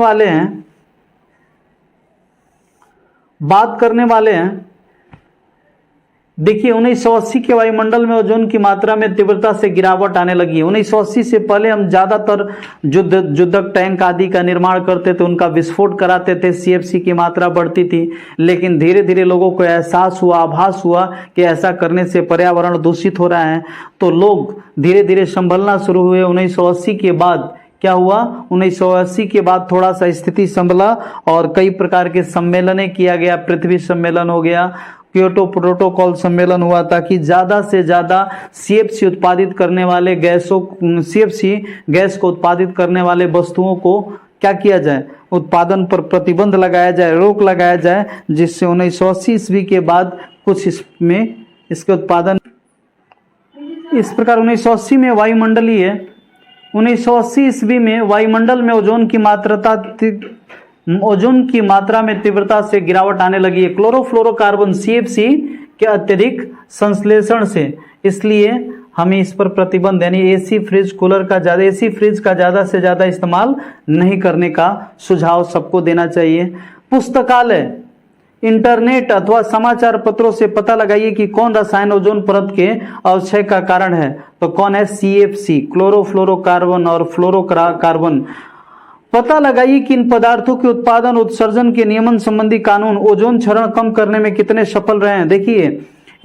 वाले हैं देखिए 1980 के वायुमंडल में ओजोन की मात्रा में तीव्रता से गिरावट आने लगी है। 1980 से पहले हम ज्यादातर युद्धक टैंक आदि का निर्माण करते थे, उनका विस्फोट कराते थे, CFC की मात्रा बढ़ती थी, लेकिन धीरे धीरे लोगों को एहसास हुआ, आभास हुआ कि ऐसा करने से पर्यावरण दूषित हो रहा है, तो लोग धीरे धीरे संभलना शुरू हुए। 1980 के बाद क्या हुआ? 1980 के बाद थोड़ा सा स्थिति संभला और कई प्रकार के सम्मेलनें किया गया, पृथ्वी सम्मेलन हो गया, क्योटो प्रोटोकॉल सम्मेलन हुआ, ताकि ज्यादा से ज्यादा CFC उत्पादित करने वाले CFC गैस को उत्पादित करने वाले वस्तुओं को क्या किया जाए, उत्पादन पर प्रतिबंध लगाया जाए, रोक लगाया जाए, जिससे 1980 ईस्वी के बाद कुछ इसमें इसके उत्पादन इस प्रकार 1980 में 1980 ईस्वी में वायुमंडल में ओजोन की मात्रा में तीव्रता से गिरावट आने लगी है, क्लोरोफ्लोरोकार्बन CFC के अत्यधिक संश्लेषण से। इसलिए हमें इस पर प्रतिबंध यानी एसी फ्रिज का ज्यादा से ज्यादा इस्तेमाल नहीं करने का सुझाव सबको देना चाहिए। पुस्तकालय, इंटरनेट अथवा समाचार पत्रों से पता लगाइए कि कौन रसायन ओजोन परत के अवक्षय का कारण है। तो कौन है? CFC, क्लोरोफ्लोरोकार्बन और फ्लोरोकार्बन। पता लगाइए कि इन पदार्थों के उत्पादन उत्सर्जन के नियमन संबंधी कानून ओजोन क्षरण कम करने में कितने सफल रहे हैं। देखिए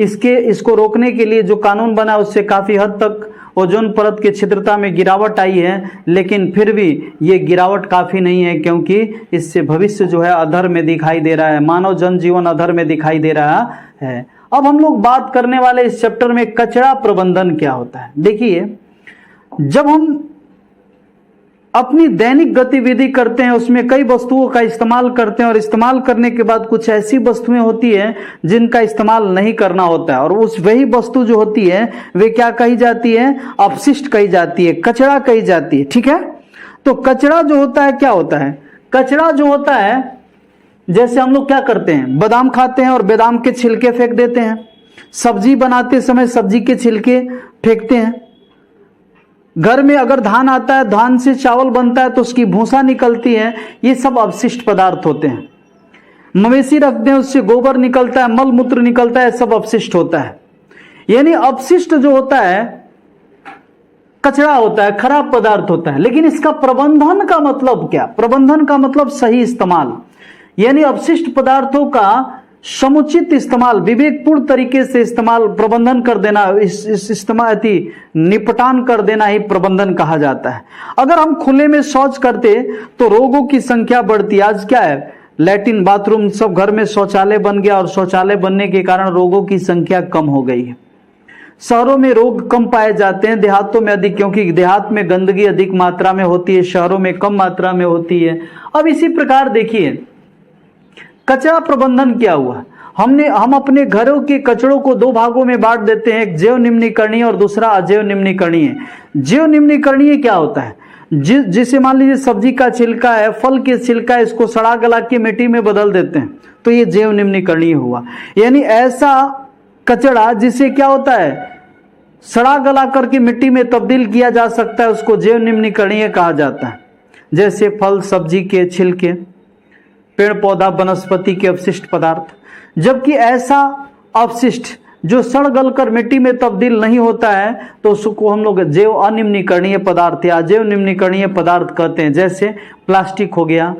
इसको रोकने के लिए जो कानून बना उससे काफी हद तक ओजोन परत की छिद्रता में गिरावट आई है, लेकिन फिर भी ये गिरावट काफी नहीं है, क्योंकि इससे भविष्य जो है अधर में दिखाई दे रहा है, मानव जनजीवन अधर में दिखाई दे रहा है। अब हम लोग बात करने वाले इस चैप्टर में कचरा प्रबंधन क्या होता है। देखिए, जब हम अपनी दैनिक गतिविधि करते हैं उसमें कई वस्तुओं का इस्तेमाल करते हैं, और इस्तेमाल करने के बाद कुछ ऐसी वस्तुएं होती हैं जिनका इस्तेमाल नहीं करना होता है, और उस वही वस्तु जो होती है वे क्या कही जाती है, अपशिष्ट कही जाती है, कचरा कही जाती है। ठीक है, तो कचरा जो होता है क्या होता है, कचरा जो होता है, जैसे हम लोग क्या करते हैं, बादाम खाते हैं और बादाम के छिलके फेंक देते हैं, सब्जी बनाते समय सब्जी के छिलके फेंकते हैं, घर में अगर धान आता है, धान से चावल बनता है तो उसकी भूसा निकलती है, ये सब अपशिष्ट पदार्थ होते हैं। मवेशी रखते हैं उससे गोबर निकलता है, मल मूत्र निकलता है, सब अपशिष्ट होता है। यानी अपशिष्ट जो होता है कचरा होता है, खराब पदार्थ होता है। लेकिन इसका प्रबंधन का मतलब क्या, प्रबंधन का मतलब सही इस्तेमाल, यानी अपशिष्ट पदार्थों का समुचित इस्तेमाल, विवेकपूर्ण तरीके से इस्तेमाल, प्रबंधन कर देना, इस्तेमाल निपटान कर देना ही प्रबंधन कहा जाता है। अगर हम खुले में शौच करते तो रोगों की संख्या बढ़ती। आज क्या है, लैट्रिन बाथरूम सब घर में शौचालय बन गया, और शौचालय बनने के कारण रोगों की संख्या कम हो गई है। शहरों में रोग कम पाए जाते हैं, देहातों में अधिक, क्योंकि देहात में गंदगी अधिक मात्रा में होती है, शहरों में कम मात्रा में होती है। अब इसी प्रकार देखिए कचरा प्रबंधन क्या हुआ, हम अपने घरों के कचड़ों को दो भागों में बांट देते हैं, एक जैव निम्नीकरणीय और दूसरा अजैव निम्नीकरणीय। जैव निम्नीकरणीय क्या होता है, जिसे मान लीजिए सब्जी का छिलका है, फल के छिलका है, इसको सड़ा गला के मिट्टी में बदल देते हैं, तो ये जैव निम्नीकरणीय हुआ। यानी ऐसा कचरा जिसे क्या होता है, सड़ा गला करके मिट्टी में तब्दील किया जा सकता है, उसको जैव निम्नीकरणीय कहा जाता है। जैसे फल सब्जी के छिलके, पेड़ पौधा वनस्पति के अपशिष्ट पदार्थ। जबकि ऐसा अपशिष्ट जो सड़ गल कर मिट्टी में तब्दील नहीं होता है तो उसको हम लोग जैव अनिम्नीकरणीय पदार्थ या जैव निम्नीकरणीय पदार्थ कहते हैं। जैसे प्लास्टिक हो गया,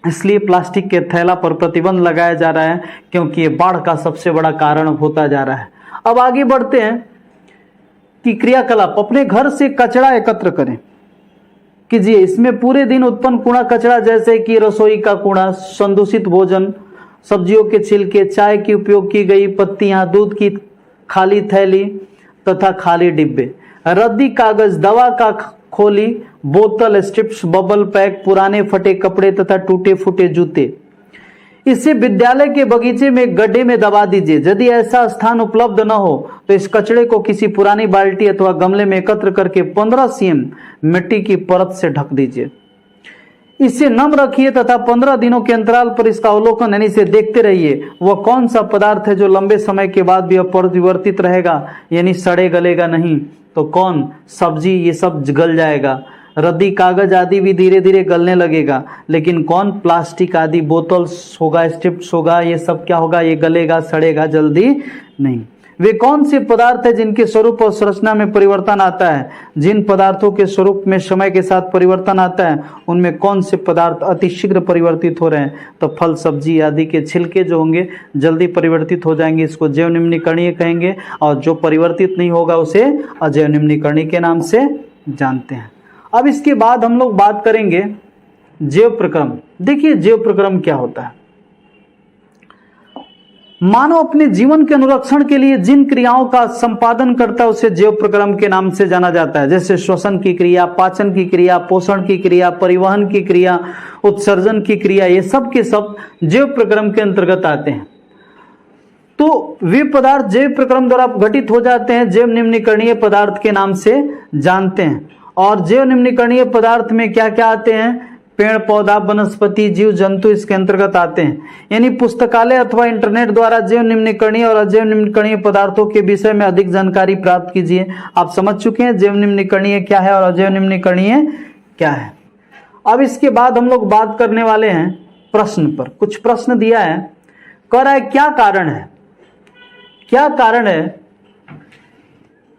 इसलिए प्लास्टिक के थैला पर प्रतिबंध लगाया जा रहा है, क्योंकि ये बाढ़ का सबसे बड़ा कारण होता जा रहा है। अब आगे बढ़ते हैं कि क्रियाकलाप, अपने घर से कचरा एकत्र करें कीजिए। इसमें पूरे दिन उत्पन्न कूड़ा कचरा, जैसे कि रसोई का कूड़ा, संदूषित भोजन, सब्जियों के छिलके, चाय की उपयोग की गई पत्तियां, दूध की खाली थैली तथा खाली डिब्बे, रद्दी कागज, दवा का खोली, बोतल, स्ट्रिप्स, बबल पैक, पुराने फटे कपड़े तथा टूटे फूटे जूते, इसे विद्यालय के बगीचे में गड्ढे में दबा दीजिए। यदि ऐसा स्थान उपलब्ध न हो तो इस कचड़े को किसी पुरानी बाल्टी अथवा गमले में एकत्र करके 15 cm मिट्टी की परत से ढक दीजिए। इसे नम रखिए तथा 15 दिनों के अंतराल पर इसका अवलोकन यानी इसे देखते रहिए। वह कौन सा पदार्थ है जो लंबे समय के बाद भी अपरिवर्तित रहेगा, यानी सड़े गलेगा नहीं, तो कौन, सब्जी, ये सब गल जाएगा। रद्दी कागज आदि भी धीरे धीरे गलने लगेगा, लेकिन कौन, प्लास्टिक आदि, बोतल्स होगा, स्ट्रिप्स होगा, ये सब क्या होगा, ये गलेगा, सड़ेगा जल्दी नहीं। वे कौन से पदार्थ है जिनके स्वरूप और संरचना में परिवर्तन आता है, जिन पदार्थों के स्वरूप में समय के साथ परिवर्तन आता है उनमें कौन से पदार्थ अतिशीघ्र परिवर्तित हो रहे हैं, तो फल सब्जी आदि के छिलके जो होंगे जल्दी परिवर्तित हो जाएंगे, इसको जैव निम्नीकरणीय कहेंगे, और जो परिवर्तित नहीं होगा उसे अजैव निम्नीकरणीय के नाम से जानते हैं। अब इसके बाद हम लोग बात करेंगे जैव प्रक्रम। देखिए जैव प्रक्रम क्या होता है। मानव अपने जीवन के अनुरक्षण के लिए जिन क्रियाओं का संपादन करता है उसे जैव प्रक्रम के नाम से जाना जाता है। जैसे श्वसन की क्रिया, पाचन की क्रिया, पोषण की क्रिया, परिवहन की क्रिया, उत्सर्जन की क्रिया, ये सब के सब जैव प्रक्रम के अंतर्गत आते हैं। तो वे पदार्थ जैव प्रक्रम द्वारा घटित हो जाते हैं, जैव निम्नीकरणीय पदार्थ के नाम से जानते हैं। और जैव निम्नीकरणीय पदार्थ में क्या क्या आते हैं, पेड़ पौधा, वनस्पति, जीव जंतु इसके अंतर्गत आते हैं। यानी पुस्तकालय अथवा इंटरनेट द्वारा जैव निम्नीकरणीय और अजैव निम्नीकरणीय पदार्थों के विषय में अधिक जानकारी प्राप्त कीजिए। आप समझ चुके हैं जैव निम्नीकरणीय क्या है और अजैव निम्नीकरणीय क्या है। अब इसके बाद हम लोग बात करने वाले हैं प्रश्न पर। कुछ प्रश्न दिया है, कह रहा है क्या कारण है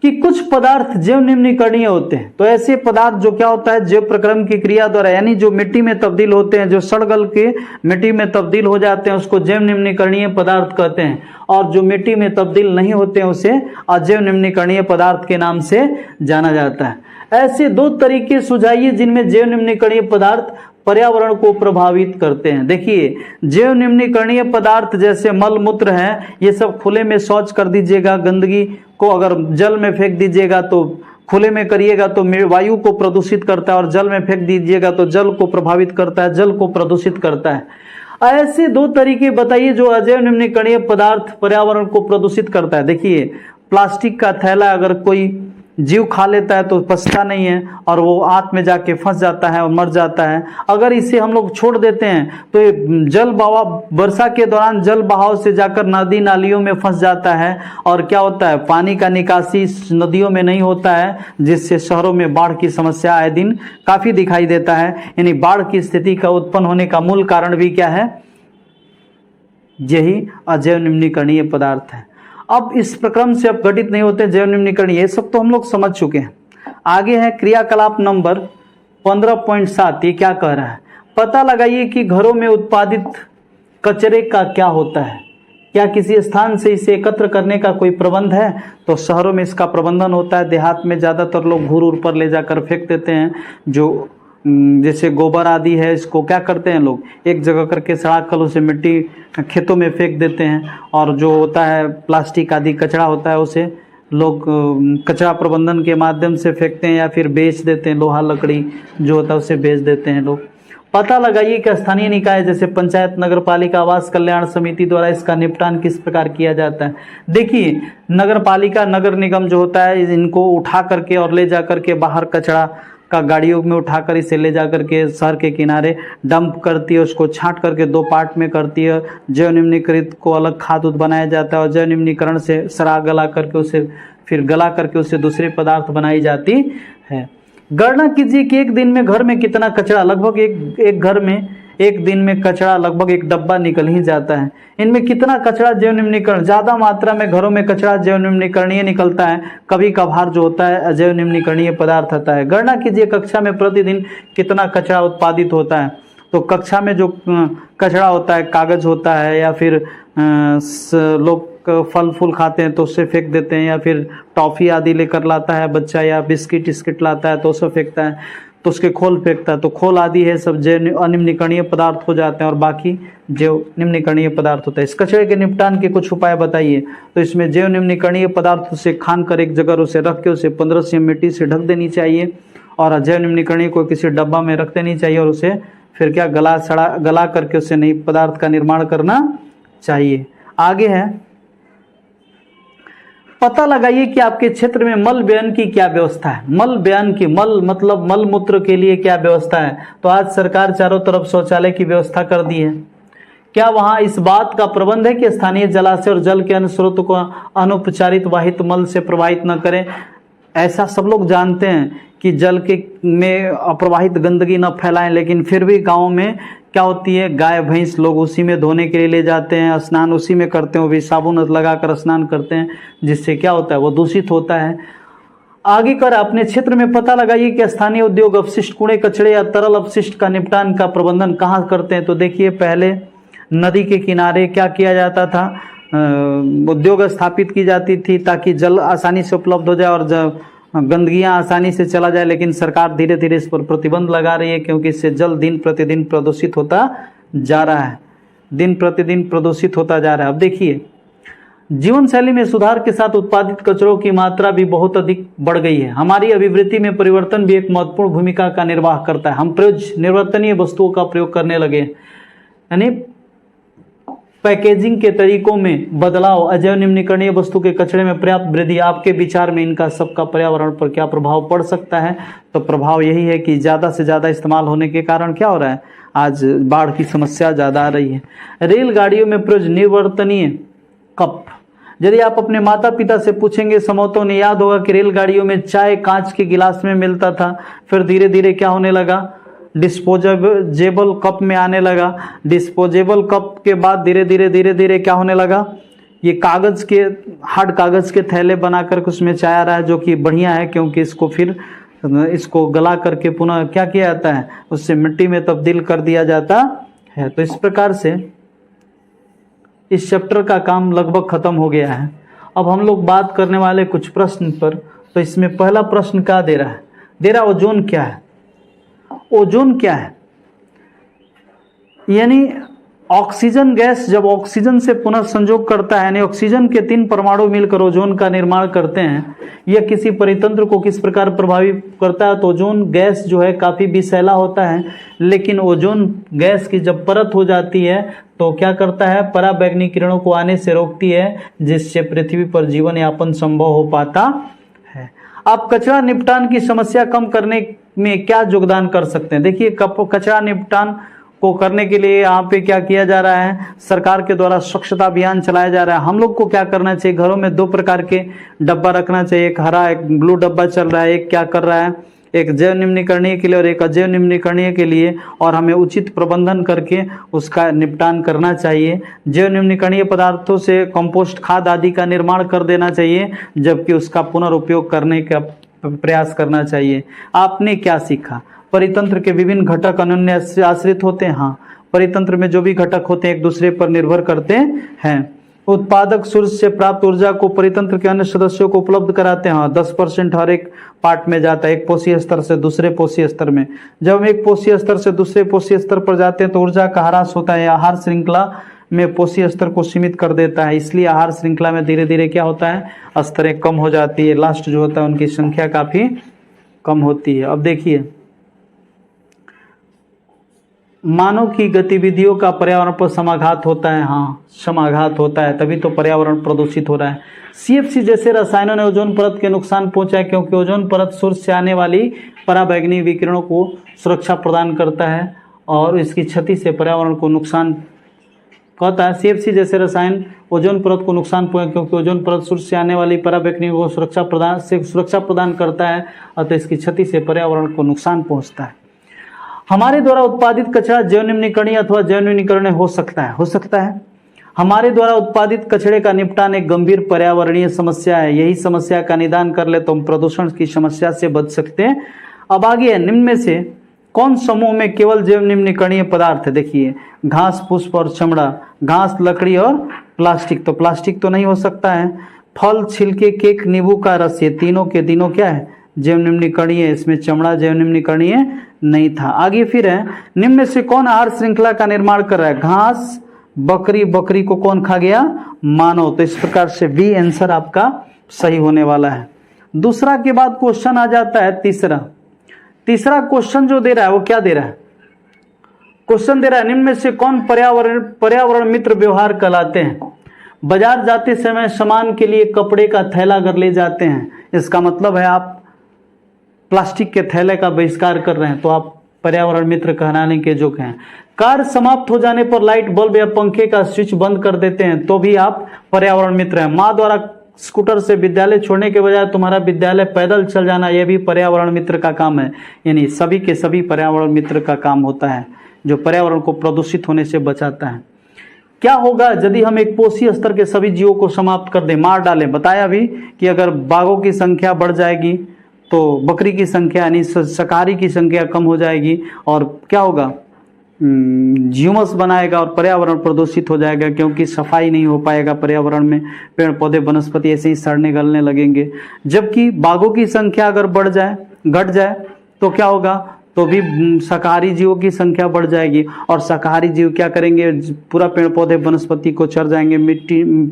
कि कुछ पदार्थ जैव निम्नीकरणीय होते हैं। तो ऐसे पदार्थ जो क्या होता है, जैव प्रक्रम की क्रिया द्वारा, यानी जो मिट्टी में तब्दील होते हैं, जो सड़ गल के मिट्टी में तब्दील हो जाते हैं, उसको जैव निम्नीकरणीय पदार्थ कहते हैं। और जो मिट्टी में तब्दील नहीं होते हैं उसे अजैव निम्नीकरणीय पदार्थ के नाम से जाना जाता है। ऐसे दो तरीके सुझाइए जिनमें जैव निम्नीकरणीय पदार्थ पर्यावरण को प्रभावित करते हैं। देखिए, जैव निम्नीकरणीय पदार्थ जैसे मल मूत्र हैं, ये सब खुले में शौच कर दीजिएगा। गंदगी को अगर जल में फेंक दीजिएगा तो खुले में करिएगा तो वायु को प्रदूषित करता है, और जल में फेंक दीजिएगा तो जल को प्रभावित करता है, जल को प्रदूषित करता है। ऐसे दो तरीके बताइए जो अजैव निम्नीकरणीय पदार्थ पर्यावरण को प्रदूषित करता है। देखिए, प्लास्टिक का थैला अगर कोई जीव खा लेता है तो पचता नहीं है और वो आंत में जाके फंस जाता है और मर जाता है। अगर इसे हम लोग छोड़ देते हैं तो ये जल बहाव, वर्षा के दौरान जल बहाव से जाकर नदी नालियों में फंस जाता है, और क्या होता है, पानी का निकासी नदियों में नहीं होता है, जिससे शहरों में बाढ़ की समस्या आए दिन काफी दिखाई देता है। यानी बाढ़ की स्थिति का उत्पन्न होने का मूल कारण भी क्या है, यही अजैव निम्नीकरणीय पदार्थ है। अब इस प्रक्रम से अब घटित नहीं होते जैव निम्नीकरणीय, ये सब तो हम लोग समझ चुके हैं। आगे है क्रियाकलाप नंबर 15.7। ये क्या कह रहा है, पता लगाइए कि घरों में उत्पादित कचरे का क्या होता है। क्या किसी स्थान से इसे एकत्र करने का कोई प्रबंध है? तो शहरों में इसका प्रबंधन होता है। देहात में ज़्यादातर लोग घूर पर ले जाकर फेंक देते हैं। जो जैसे गोबर आदि है, इसको क्या करते हैं लोग, एक जगह करके सड़ा कर उसे मिट्टी खेतों में फेंक देते हैं। और जो होता है प्लास्टिक आदि कचरा होता है उसे लोग कचरा प्रबंधन के माध्यम से फेंकते हैं या फिर बेच देते हैं। लोहा लकड़ी जो होता है उसे बेच देते हैं लोग। पता लगाइए कि स्थानीय निकाय जैसे पंचायत, नगर पालिका, आवास कल्याण समिति द्वारा इसका निपटान किस प्रकार किया जाता है। देखिए, नगर पालिका, नगर निगम जो होता है, इनको उठा करके और ले जा करके बाहर कचरा का गाड़ियों में उठाकर इसे ले जा करके शहर के किनारे डंप करती है। उसको छांट करके दो पार्ट में करती है। जैव निम्नीकृत को अलग खाद बनाया जाता है और जैव निम्नीकरण से सड़ा गला करके उसे फिर गला करके उससे दूसरे पदार्थ बनाई जाती है। गणना कीजिए कि एक दिन में घर में कितना कचरा, लगभग एक घर में एक दिन में कचरा लगभग एक डब्बा निकल ही जाता है। इनमें कितना कचरा जैव निम्नीकरण, ज्यादा मात्रा में घरों में कचरा जैव निम्नीकरणीय निकलता है। कभी कभार जो होता है अजैव निम्नीकरणीय पदार्थ आता है। गणना कीजिए कक्षा में प्रतिदिन कितना कचरा उत्पादित होता है। तो कक्षा में जो कचरा होता है, कागज होता है, या फिर लोग फल फूल खाते हैं तो उससे फेंक देते हैं, या फिर टॉफी आदि लेकर लाता है बच्चा, या बिस्किट लाता है तो उसे फेंकता है, तो उसके खोल फेंकता है। तो खोल आदि है सब जैव अनिम्नीकरणीय पदार्थ हो जाते हैं और बाकी जैव निम्नीकरणीय पदार्थ होता है। इस कचरे के निपटान के कुछ उपाय बताइए। तो इसमें जैव निम्नीकरणीय पदार्थ उसे खान कर एक जगह उसे रख के उसे 15 से मिट्टी से ढक देनी चाहिए, और अजैव निम्नीकरणीय को किसी डब्बा में रख देनी चाहिए, और उसे फिर क्या गला करके उससे नई पदार्थ का निर्माण करना चाहिए। आगे है, पता लगाइए कि आपके क्षेत्र में मल व्ययन की क्या व्यवस्था है। मल व्ययन की, मल मतलब मल मूत्र के लिए क्या व्यवस्था है। तो आज सरकार चारों तरफ शौचालय की व्यवस्था कर दी है। क्या वहां इस बात का प्रबंध है कि स्थानीय जलाशय और जल के अन्य स्रोत को अनुपचारित वाहित मल से प्रवाहित न करें। ऐसा सब लोग जानते हैं कि जल के में अप्रवाहित गंदगी न फैलाएं, लेकिन फिर भी गाँव में क्या होती है, गाय भैंस लोग उसी में धोने के लिए ले जाते हैं, स्नान उसी में करते हैं, वो भी साबुन लगाकर स्नान करते हैं, जिससे क्या होता है, वो दूषित होता है। आगे कर अपने क्षेत्र में पता लगाइए कि स्थानीय उद्योग अपशिष्ट, कूड़े कचड़े या तरल अपशिष्ट का निपटान का प्रबंधन कहाँ करते हैं। तो देखिए, पहले नदी के किनारे क्या किया जाता था, उद्योग स्थापित की जाती थी ताकि जल आसानी से उपलब्ध हो जाए और गंदगियां आसानी से चला जाए। लेकिन सरकार धीरे धीरे इस पर प्रतिबंध लगा रही है, क्योंकि इससे जल दिन प्रतिदिन प्रदूषित होता जा रहा है, दिन प्रतिदिन प्रदूषित होता जा रहा है। अब देखिए, जीवन शैली में सुधार के साथ उत्पादित कचरों की मात्रा भी बहुत अधिक बढ़ गई है। हमारी अभिवृत्ति में परिवर्तन भी एक महत्वपूर्ण भूमिका का निर्वाह करता है। हम प्रयोज्य निवर्तनीय वस्तुओं का प्रयोग करने लगे, यानी पैकेजिंग के तरीकों में बदलाव, अजैव निम्नीकरणीय वस्तु के कचरे में पर्याप्त वृद्धि। आपके विचार में इनका सबका पर्यावरण पर क्या प्रभाव पड़ सकता है। तो प्रभाव यही है कि ज़्यादा से ज़्यादा इस्तेमाल होने के कारण क्या हो रहा है, आज बाढ़ की समस्या ज़्यादा आ रही है। रेलगाड़ियों में प्रयोज्य निवर्तनीय कप, यदि आप अपने माता पिता से पूछेंगे, संभवतः उन्हें याद होगा कि रेलगाड़ियों में चाय कांच के गिलास में मिलता था, फिर धीरे धीरे क्या होने लगा, डिस्पोजेबल कप में आने लगा। डिस्पोजेबल कप के बाद धीरे धीरे क्या होने लगा, ये कागज के, हार्ड कागज के थैले बनाकर उसमें चाय आ रहा है, जो कि बढ़िया है, क्योंकि इसको फिर इसको गला करके पुनः क्या किया जाता है, उससे मिट्टी में तब्दील कर दिया जाता है। तो इस प्रकार से इस चैप्टर का काम लगभग खत्म हो गया है। अब हम लोग बात करने वाले कुछ प्रश्न पर। तो इसमें पहला प्रश्न क्या दे रहा है, दे रहा ओजोन क्या है। ओजोन क्या है, यानी ऑक्सीजन गैस जब ऑक्सीजन से पुनः संयोग करता है, यानी ऑक्सीजन के 3 परमाणु मिलकर ओजोन का निर्माण करते हैं, यह किसी परितंत्र को किस प्रकार प्रभावित करता है। तो ओजोन गैस जो है काफी विषैला होता है, लेकिन ओजोन गैस की जब परत हो जाती है तो क्या करता है, पराबैंगनी किरणों को आने से रोकती है, जिससे पृथ्वी पर जीवन यापन संभव हो पाता है। आप कचरा निपटान की समस्या कम करने में क्या योगदान कर सकते हैं। देखिए, कचरा निपटान को करने के लिए यहाँ पे क्या किया जा रहा है, सरकार के द्वारा स्वच्छता अभियान चलाया जा रहा है। हम लोग को क्या करना चाहिए, घरों में 2 प्रकार के डब्बा रखना चाहिए, एक हरा एक ब्लू डब्बा चल रहा है, एक क्या कर रहा है, एक जैव निम्नीकरणीय के लिए और एक अजैव निम्नीकरणीय के लिए, और हमें उचित प्रबंधन करके उसका निपटान करना चाहिए। जैव निम्नीकरणीय पदार्थों से कंपोस्ट खाद आदि का निर्माण कर देना चाहिए, जबकि उसका पुनर्उपयोग करने का प्रयास करना चाहिए। आपने क्या सीखा, परितंत्र के विभिन्न घटक अनन्य से आश्रित होते हैं। हाँ, परितंत्र में जो भी घटक होते हैं एक दूसरे पर निर्भर करते हैं। उत्पादक सूर्य से प्राप्त ऊर्जा को परितंत्र के अन्य सदस्यों को उपलब्ध कराते हैं। हाँ, 10% हर एक पार्ट में जाता है, एक पोषी स्तर से दूसरे पोषी स्तर में। जब हम एक पोषी स्तर से दूसरे पोषी स्तर पर जाते हैं तो ऊर्जा का ह्रास होता है। आहार श्रृंखला में पोषी स्तर को सीमित कर देता है, इसलिए आहार श्रृंखला में धीरे धीरे क्या होता है, स्तरें कम हो जाती है, लास्ट जो होता है उनकी संख्या काफी कम होती है। अब देखिए, मानव की गतिविधियों का पर्यावरण पर समाघात होता है। हाँ, समाघात होता है, तभी तो पर्यावरण प्रदूषित हो रहा है। CFC जैसे रसायनों ने ओजोन परत के नुकसान पहुंचा है, क्योंकि ओजोन परत सूर्य से आने वाली पराबैंगनी विकिरणों को सुरक्षा प्रदान करता है और इसकी क्षति से पर्यावरण को नुकसान कहता है। CFC जैसे रसायन ओजोन परत को नुकसान पहुंचा, क्योंकि ओजोन परत सूर्य से आने वाली पराबैंगनी को सुरक्षा प्रदान करता है, अतः इसकी क्षति से पर्यावरण को नुकसान पहुंचता है। हमारे द्वारा उत्पादित कचरा जैव निम्नीकरणीय अथवा जैव निम्नीकरणीय हो सकता है। हमारे द्वारा उत्पादित कचरे का निपटान एक गंभीर पर्यावरणीय समस्या है। यही समस्या का निदान कर ले तो हम प्रदूषण की समस्या से बच सकते हैं। अब आगे है, निम्न में से कौन समूह में केवल जैव निम्नीकरणीय पदार्थ है। देखिए, घास, पुष्प और चमड़ा, घास, लकड़ी और प्लास्टिक। तो प्लास्टिक तो नहीं हो सकता है। फल, छिलके, केक, नींबू का रस, ये तीनों के तीनों क्या है, जैव निम्नीकरणीय। इसमें चमड़ा जैव निम्नीकरणीय नहीं था। आगे फिर है, निम्न में से कौन आहार श्रृंखला का निर्माण कर रहा है। घास, बकरी, बकरी को कौन खा गया, मानव। तो इस प्रकार से बी आंसर आपका सही होने वाला है। दूसरा के बाद क्वेश्चन आ जाता है तीसरा क्वेश्चन जो दे रहा है वो क्या दे रहा है, क्वेश्चन दे रहा है, निम्न में से कौन पर्यावरण मित्र व्यवहार कहलाते हैं। बाजार जाते समय सामान के लिए कपड़े का थैला अगर ले जाते हैं, इसका मतलब है आप प्लास्टिक के थैले का बहिष्कार कर रहे हैं, तो आप पर्यावरण मित्र कहलाने के योग्य हैं। कार्य समाप्त हो जाने पर लाइट, बल्ब या पंखे का स्विच बंद कर देते हैं, तो भी आप पर्यावरण मित्र हैं। माँ द्वारा स्कूटर से विद्यालय छोड़ने के बजाय तुम्हारा विद्यालय पैदल चल जाना, यह भी पर्यावरण मित्र का काम है। यानी सभी के सभी पर्यावरण मित्र का काम होता है, जो पर्यावरण को प्रदूषित होने से बचाता है। क्या होगा यदि हम एक पोषी स्तर के सभी जीवों को समाप्त कर दें, मार डालें। बताया भी कि अगर बाघों की संख्या बढ़ जाएगी तो बकरी की संख्या यानी शाकाहारी की संख्या कम हो जाएगी, और क्या होगा, ह्यूमस बनाएगा और पर्यावरण प्रदूषित हो जाएगा, क्योंकि सफाई नहीं हो पाएगा पर्यावरण में, पेड़ पौधे वनस्पति ऐसे ही सड़ने गलने लगेंगे। जबकि बाघों की संख्या अगर घट जाए तो क्या होगा, तो भी शाकाहारी जीवों की संख्या बढ़ जाएगी, और शाकाहारी जीव क्या करेंगे, पूरा पेड़ पौधे वनस्पति को चर जाएंगे,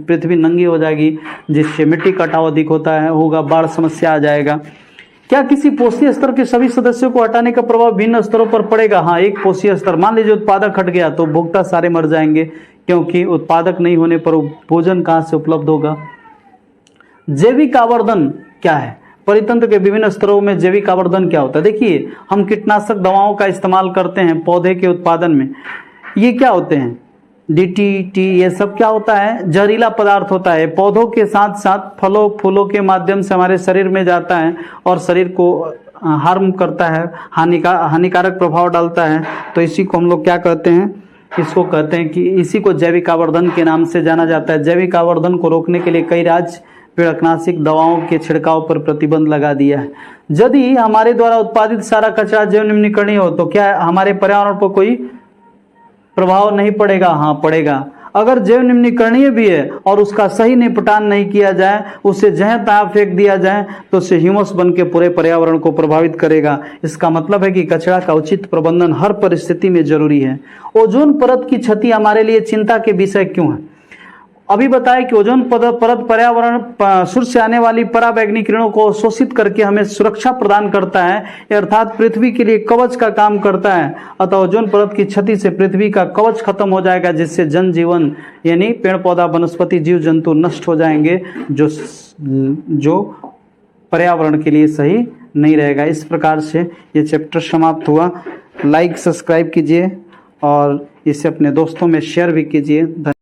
पृथ्वी नंगी हो जाएगी, जिससे मिट्टी कटाव अधिक होगा, बाढ़ समस्या आ जाएगा। क्या किसी पोषी स्तर के सभी सदस्यों को हटाने का प्रभाव भिन्न स्तरों पर पड़ेगा। हाँ, एक पोषी स्तर, मान लीजिए उत्पादक हट गया तो उपभोक्ता सारे मर जाएंगे, क्योंकि उत्पादक नहीं होने पर भोजन कहाँ से उपलब्ध होगा। जैविक आवर्धन क्या है, परितंत्र के विभिन्न स्तरों में जैविक आवर्धन क्या होता है। देखिए, हम कीटनाशक दवाओं का इस्तेमाल करते हैं पौधे के उत्पादन में, ये क्या होते हैं, DDT, ये सब क्या होता है, जहरीला पदार्थ होता है। पौधों के साथ साथ फलों फूलों के माध्यम से हमारे शरीर में जाता है और शरीर को हार्म करता है, हानिकारक प्रभाव डालता है। तो इसी को हम लोग क्या कहते हैं, इसको कहते हैं कि इसी को जैविक आवर्धन के नाम से जाना जाता है। जैविक आवर्धन को रोकने के लिए कई राज्य पीड़कनाशक दवाओं के छिड़काव पर प्रतिबंध लगा दिया है। यदि हमारे द्वारा उत्पादित सारा कचरा जैव निम्नीकरणीय हो तो क्या हमारे पर्यावरण पर कोई प्रभाव नहीं पड़ेगा? हाँ, पड़ेगा। अगर जैव निम्नीकरणीय भी है और उसका सही निपटान नहीं किया जाए, उसे जहाँ तहाँ फेंक दिया जाए, तो उससे ह्यूमस बन के पूरे पर्यावरण को प्रभावित करेगा। इसका मतलब है कि कचरा का उचित प्रबंधन हर परिस्थिति में जरूरी है। ओजोन परत की क्षति हमारे लिए चिंता के विषय क्यों है? अभी बताया कि ओजोन परत पर्यावरण सूर्य से आने वाली पराबैंगनी किरणों को शोषित करके हमें सुरक्षा प्रदान करता है, अर्थात पृथ्वी के लिए कवच का काम करता है। अतः ओजोन परत की क्षति से पृथ्वी का कवच खत्म हो जाएगा, जिससे जनजीवन यानी पेड़ पौधा वनस्पति जीव जंतु नष्ट हो जाएंगे, जो पर्यावरण के लिए सही नहीं रहेगा। इस प्रकार से ये चैप्टर समाप्त हुआ। लाइक सब्सक्राइब कीजिए और इसे अपने दोस्तों में शेयर भी कीजिए।